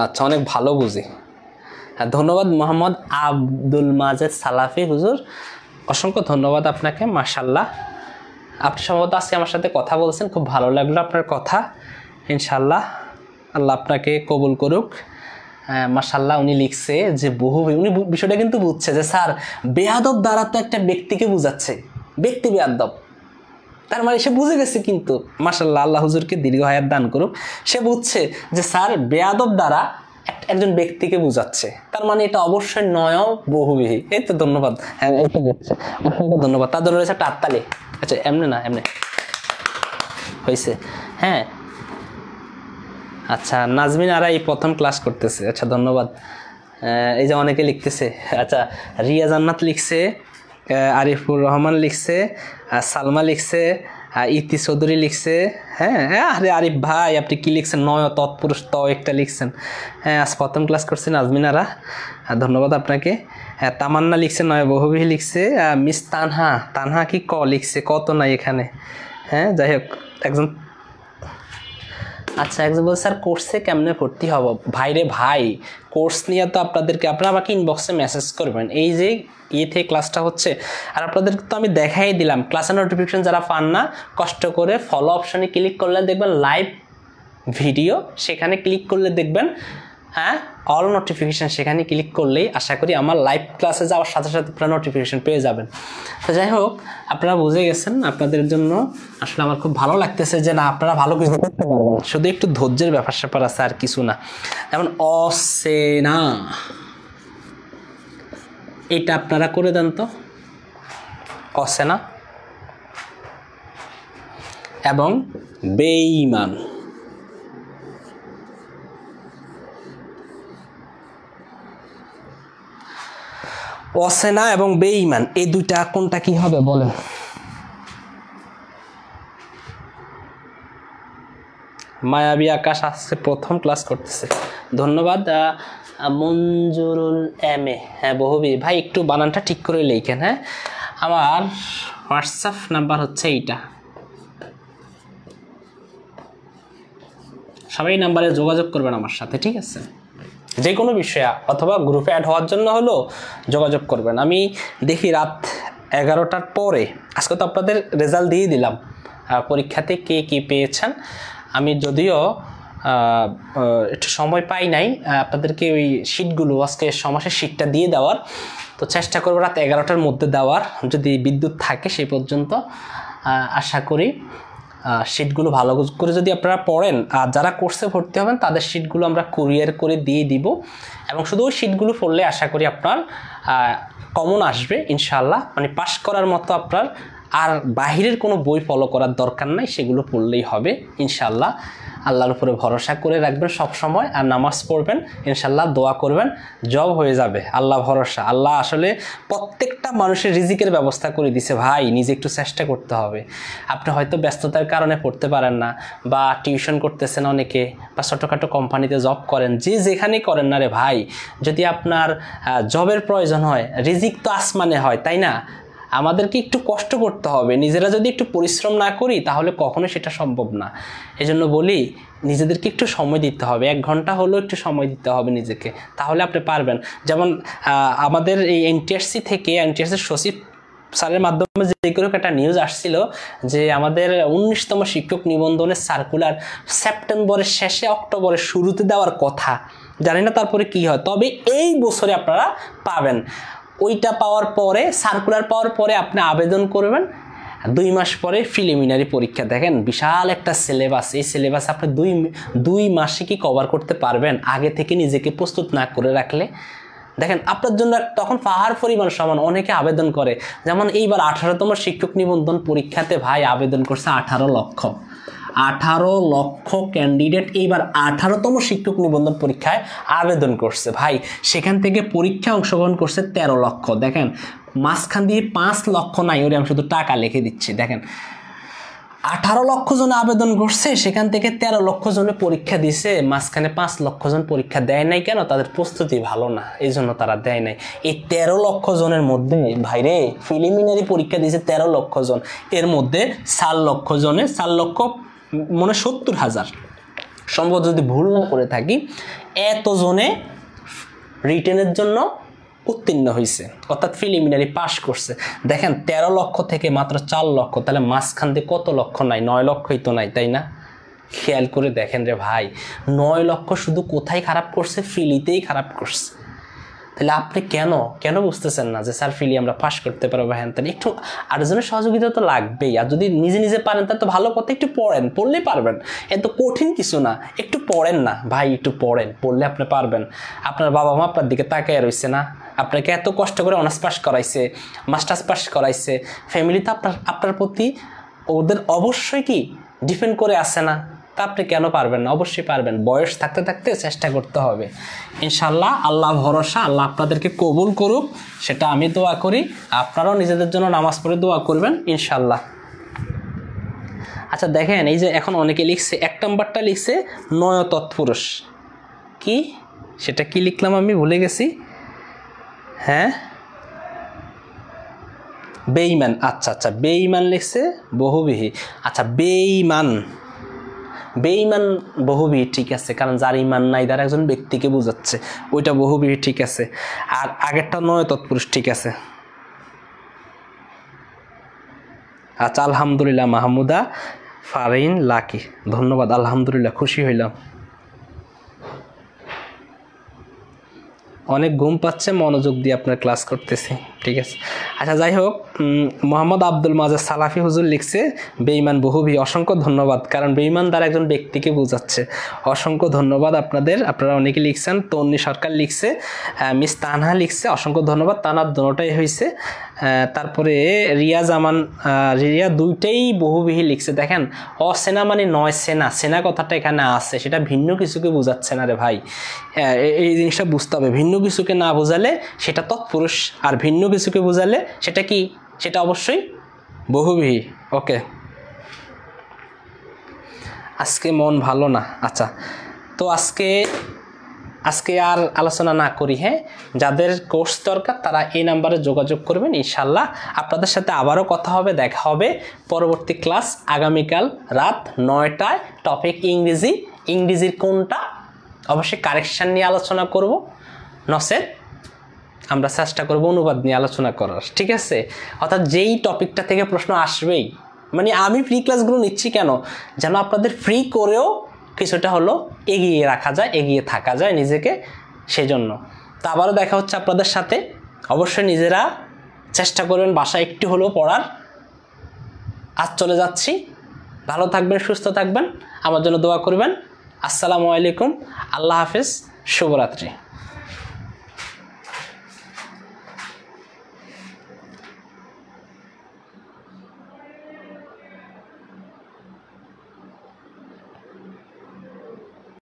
আচ্ছা অনেক ভালো বুঝি, ধন্যবাদ মোহাম্মদ আব্দুল মাজেদ সালাফি হুজুর, অসংখ্য ধন্যবাদ আপনাকে। মাশাআল্লাহ, আপনি সম্ভবত আজকে আমার সাথে কথা বলছেন, খুব ভালো লাগলো আপনার কথা। ইনশাআল্লাহ আল্লাহ আপনাকে কবুল করুক। মাশাআল্লাহ, উনি লিখছে যে উনি বিষয়টা কিন্তু বুঝছে যে স্যার বেয়াদব দ্বারা তো একটা ব্যক্তিকে বুঝাচ্ছে, ব্যক্তি বেয়াদব, তার মানে সে বুঝে গেছে। কিন্তু মাশাআল্লাহ, আল্লাহ হুজুরকে দীর্ঘ হায়াত দান করুক। সে বুঝছে যে স্যার বেয়াদব দ্বারা একজন ব্যক্তিকে বুঝাচ্ছে, তার মানে এটা অবশ্যই নয় বহুবিহী। এই তো ধন্যবাদ, হ্যাঁ এই তো বুঝছে, অসংখ্য ধন্যবাদ। তার জন্য রয়েছে একটা হাততালি। আচ্ছা এমনি না, এমনি হয়েছে, হ্যাঁ। আচ্ছা, নাজমিন আরা এই প্রথম ক্লাস করতেছে, আচ্ছা ধন্যবাদ। এই যে অনেকে লিখতেছে, আচ্ছা রিয়া জান্নাত লিখছে, আরিফুর রহমান লিখছে, সালমা লিখছে, ইতি চৌধুরী লিখছে, হ্যাঁ। আরে আরিফ ভাই আপনি কি লিখছেন, নয় তৎপুরুষ ত একটা লিখছেন, হ্যাঁ আজ প্রথম ক্লাস করছেন নাজমিন আরা, ধন্যবাদ আপনাকে। হ্যাঁ তামান্না লিখছে, নয় বহুবিহী লিখছে। মিস তানহা কি ক লিখছে, কত নাই এখানে, হ্যাঁ যাই হোক একজন। আচ্ছা একজন বলছে স্যার কোর্সে কেমনে ভর্তি হব? ভাইরে ভাই, কোর্স নিয়ে তো আপনারা আমাকে ইনবক্সে মেসেজ করবেন। এই যে থেকে ক্লাসটা হচ্ছে, আর আপনাদেরকে তো আমি দেখাই দিলাম ক্লাসের নোটিফিকেশন যারা পান না, কষ্ট করে ফলো অপশনে ক্লিক করলে দেখবেন লাইভ ভিডিও, সেখানে ক্লিক করলে দেখবেন হ্যাঁ অল নোটিফিকেশান, সেখানে ক্লিক করলেই আশা করি আমার লাইভ ক্লাসে যাওয়ার সাথে সাথে আপনারা নোটিফিকেশান পেয়ে যাবেন। তো যাই হোক, আপনারা বুঝে গেছেন, আপনাদের জন্য আসলে আমার খুব ভালো লাগতেছে যে না আপনারা ভালো কিছু করতে পারবেন, শুধু একটু ধৈর্যের ব্যাপার স্যাপার আছে আর কিছু না। যেমন অসেনা, এটা আপনারা করে দেন তো, অসেনা এবং বেঈমান। অসেনা এবং বেঈমান এই দুইটা কোনটা কি হবে বলেন? মায়াবী আকাশ আসছে, প্রথম ক্লাস করতেছে, ধন্যবাদ। মঞ্জুরুল এম এ, হ্যাঁ বহুবি ভাই একটু বানানটা ঠিক করে লিখেন, হ্যাঁ। আমার হোয়াটসঅ্যাপ নাম্বার হচ্ছে এইটা, সবাই নাম্বারে যোগাযোগ করবেন আমার সাথে, ঠিক আছে? যে কোনো বিষয়ে অথবা গ্রুপে অ্যাড হওয়ার জন্য হলো যোগাযোগ করবেন। আমি দেখি রাত 11টার পরে, আজকে তো আপনাদের রেজাল্ট দিয়ে দিলাম পরীক্ষাতে কে কী পেয়েছেন। আমি যদিও একটু সময় পাই নাই আপনাদেরকে ওই শিটগুলো আজকে সমাসের শিটটা দিয়ে দেওয়ার, তো চেষ্টা করবো রাত 11টার মধ্যে দেওয়ার, যদি বিদ্যুৎ থাকে সেই পর্যন্ত। আশা করি শিটগুলো ভালো করে যদি আপনারা পড়েন, আর যারা কোর্সে ভর্তি হবেন তাদের শিটগুলো আমরা কুরিয়ার করে দিয়ে দিব, এবং শুধু ওই শিটগুলো পড়লে আশা করি আপনার কমন আসবে ইনশাআল্লাহ। মানে পাস করার মতো আপনার আর বাহিরের কোনো বই ফলো করার দরকার নাই, সেগুলো পড়লেই হবে ইনশাআল্লাহ। আল্লাহর উপরে ভরসা করে রাখবেন সব সময়, আর নামাজ পড়বেন ইনশাআল্লাহ, দোয়া করবেন, জব হয়ে যাবে। আল্লাহ ভরসা, আল্লাহ আসলে প্রত্যেকটা মানুষের রিজিকের ব্যবস্থা করে দিছে ভাই, নিজে একটু চেষ্টা করতে হবে। আপনি হয়তো ব্যস্ততার কারণে পড়তে পারেন না, বা টিউশন করতেছেন অনেকে, বা ছোটোখাটো কোম্পানিতে জব করেন, যে যেখানেই করেন না রে ভাই, যদি আপনার জবের প্রয়োজন হয়, রিজিক তো আসমানে হয় তাই না? আমাদেরকে একটু কষ্ট করতে হবে, নিজেরা যদি একটু পরিশ্রম না করি তাহলে কখনো সেটা সম্ভব না। এজন্য বলি নিজেদেরকে একটু সময় দিতে হবে, 1 ঘন্টা হলেও একটু সময় দিতে হবে নিজেকে, তাহলে আপনি পারবেন। যেমন আমাদের এই এনটিআরসি থেকে, এনটিআরসির সচিব স্যারের মাধ্যমে যে কোনো একটা নিউজ আসছিল যে আমাদের 19তম শিক্ষক নিবন্ধনের সার্কুলার সেপ্টেম্বরের শেষে অক্টোবরের শুরুতে দেওয়ার কথা, জানি না তারপরে কি হয়, তবে এই বছরে আপনারা পাবেন। ওইটা পাওয়ার পরে, সার্কুলার পাওয়ার পরে আপনি আবেদন করবেন, 2 মাস পরে প্রিলিমিনারি পরীক্ষা। দেখেন বিশাল একটা সিলেবাস, এই সিলেবাস আপনি 2 মাসে কি কভার করতে পারবেন আগে থেকে নিজেকে প্রস্তুত না করে রাখলে? দেখেন আপনার জন্য তখন পাহাড় পরিমাণ সমান। অনেকে আবেদন করে, যেমন এইবার 18তম শিক্ষক নিবন্ধন পরীক্ষাতে ভাই আবেদন করছে 18 লক্ষ। 18 লক্ষ ক্যান্ডিডেট এইবার 18তম শিক্ষক নিবন্ধন পরীক্ষায় আবেদন করছে ভাই, সেখান থেকে পরীক্ষায় অংশগ্রহণ করছে 13 লক্ষ। দেখেন মাঝখান দিয়ে 5 লক্ষ নাই, ওরে আমি শুধু টাকা লিখে দিচ্ছি। দেখেন 18 লক্ষ জন আবেদন করছে, সেখান থেকে 13 লক্ষ জনে পরীক্ষা দিছে, মাঝখানে 5 লক্ষ জন পরীক্ষা দেয় নাই। কেন? তাদের প্রস্তুতি ভালো না, এই জন্য তারা দেয় নাই। এই 13 লক্ষ জনের মধ্যে ভাইরে প্রিলিমিনারি পরীক্ষা দিয়েছে 13 লক্ষ জন, এর মধ্যে 4 লক্ষ জনে, 4 লক্ষ মানে 70,000 সম্ভবত যদি ভুল না করে থাকি, এত জনে রিটেনের জন্য উত্তীর্ণ হয়েছে, অর্থাৎ প্রিলিমিনারি পাস করছে। দেখেন 13 লক্ষ থেকে মাত্র 4 লক্ষ, তাহলে মাঝখান দিয়ে কত লক্ষ নাই? 9 লক্ষই তো নাই, তাই না? খেয়াল করে দেখেন রে ভাই, 9 লক্ষ শুধু কোথায় খারাপ করছে? ফিলিতেই খারাপ করছে। তাহলে আপনি কেন বুঝতেছেন না যে স্যার ফিলি আমরা পাস করতে পারবো? হ্যাঁ, তাহলে একটু আরেকজনের সহযোগিতা তো লাগবেই। আর যদি নিজে পারেন তাহলে তো ভালো কথা, একটু পড়েন, পড়লেই পারবেন। এত কঠিন কিছু না, একটু পড়েন না ভাই, একটু পড়েন, পড়লে আপনি পারবেন। আপনার বাবা মা আপনার দিকে তাকিয়ে রয়েছে না? আপনাকে এত কষ্ট করে অনার্স পাস করাইছে, মাস্টার্স পাস করাইছে, ফ্যামিলি তো আপনার প্রতি ওদের অবশ্যই কি ডিপেন্ড করে আসে না? তা আপনি কেন পারবেন না? অবশ্যই পারবেন। বয়স থাকতে থাকতে চেষ্টা করতে হবে ইনশাল্লাহ। আল্লাহ ভরসা, আল্লাহ আপনাদেরকে কবুল করুক, সেটা আমি দোয়া করি। আপনারাও নিজেদের জন্য নামাজ পড়ে দোয়া করবেন ইনশাল্লাহ। আচ্ছা দেখেন, এই যে এখন অনেকে লিখছে, 1 নম্বরটা লিখছে নয় তৎপুরুষ। কি সেটা কি লিখলাম আমি ভুলে গেছি। হ্যাঁ, বেঈমান। আচ্ছা, বেঈমান লিখছে বহুবিহী। আচ্ছা, বেঈমান বহুবিহী, ঠিক আছে, কারণ যার ইমান নাই তার একজন ব্যক্তিকে বোঝাচ্ছে, ওইটা বহুবিহী, ঠিক আছে। আর আগেরটা নয় তৎপুরুষ, ঠিক আছে। আচ্ছা, আলহামদুলিল্লাহ মাহমুদা ফারিন লাকি, ধন্যবাদ, আলহামদুলিল্লাহ, খুশি হইলাম। অনেক ঘুম পাচ্ছে, মনোযোগ দিয়ে আপনার ক্লাস করতেছি, ঠিক আছে। আচ্ছা যাই হোক, মোহাম্মদ আব্দুল মাজেদ সালাফি হুজুর লিখছে বেঈমান বহুবিহী। অসংখ্য ধন্যবাদ, কারণ বেঈমান দ্বারা একজন ব্যক্তিকে বোঝাচ্ছে। অসংখ্য ধন্যবাদ আপনারা অনেকে লিখছেন। তন্নি সরকার লিখছে, মিস তানহা লিখছে, অসংখ্য ধন্যবাদ। তানার দুটোটাই হয়েছে। তারপরে রিয়া জামান, রিয়া দুইটাই বহুবিহী লিখছে। দেখেন, অসেনা মানে নয় সেনা, সেনা কথাটা এখানে আছে, সেটা ভিন্ন কিছুকে বোঝাচ্ছে না রে ভাই। এই জিনিসটা বুঝতে হবে। ভিন্ন কিছুকে না বোঝালে সেটা তৎপুরুষ, আর ভিন্ন কিছুকে বোঝালে সেটা কি? সেটা অবশ্যই বহুবিহী। ওকে, আজকে মন ভালো না। আচ্ছা, তো আজকে আর আলোচনা না করি। হ্যাঁ, যাদের কোর্স দরকার তারা এই নাম্বারে যোগাযোগ করবেন ইনশাল্লাহ। আপনাদের সাথে আবারও কথা হবে, দেখা হবে পরবর্তী ক্লাস আগামীকাল রাত 9টায়। টপিক ইংরেজির কোনটা? অবশ্যই কারেকশান নিয়ে আলোচনা করব, নসেদ আমরা চেষ্টা করব অনুবাদ নিয়ে আলোচনা করার, ঠিক আছে। অর্থাৎ যেই টপিকটা থেকে প্রশ্ন আসবেই, মানে আমি ফ্রি ক্লাসগুলো নিচ্ছি কেন? যেন আপনাদের ফ্রি করেও কিছুটা হলো এগিয়ে রাখা যায়, এগিয়ে থাকা যায় নিজেকে, সেই জন্য। তো আবারও দেখা হচ্ছে আপনাদের সাথে। অবশ্যই নিজেরা চেষ্টা করবেন বাসায় একটু হলেও পড়ার। আজ চলে যাচ্ছি, ভালো থাকবেন, সুস্থ থাকবেন, আমার জন্য দোয়া করবেন। আসসালামু আলাইকুম, আল্লাহ হাফেজ, শুভরাত্রি।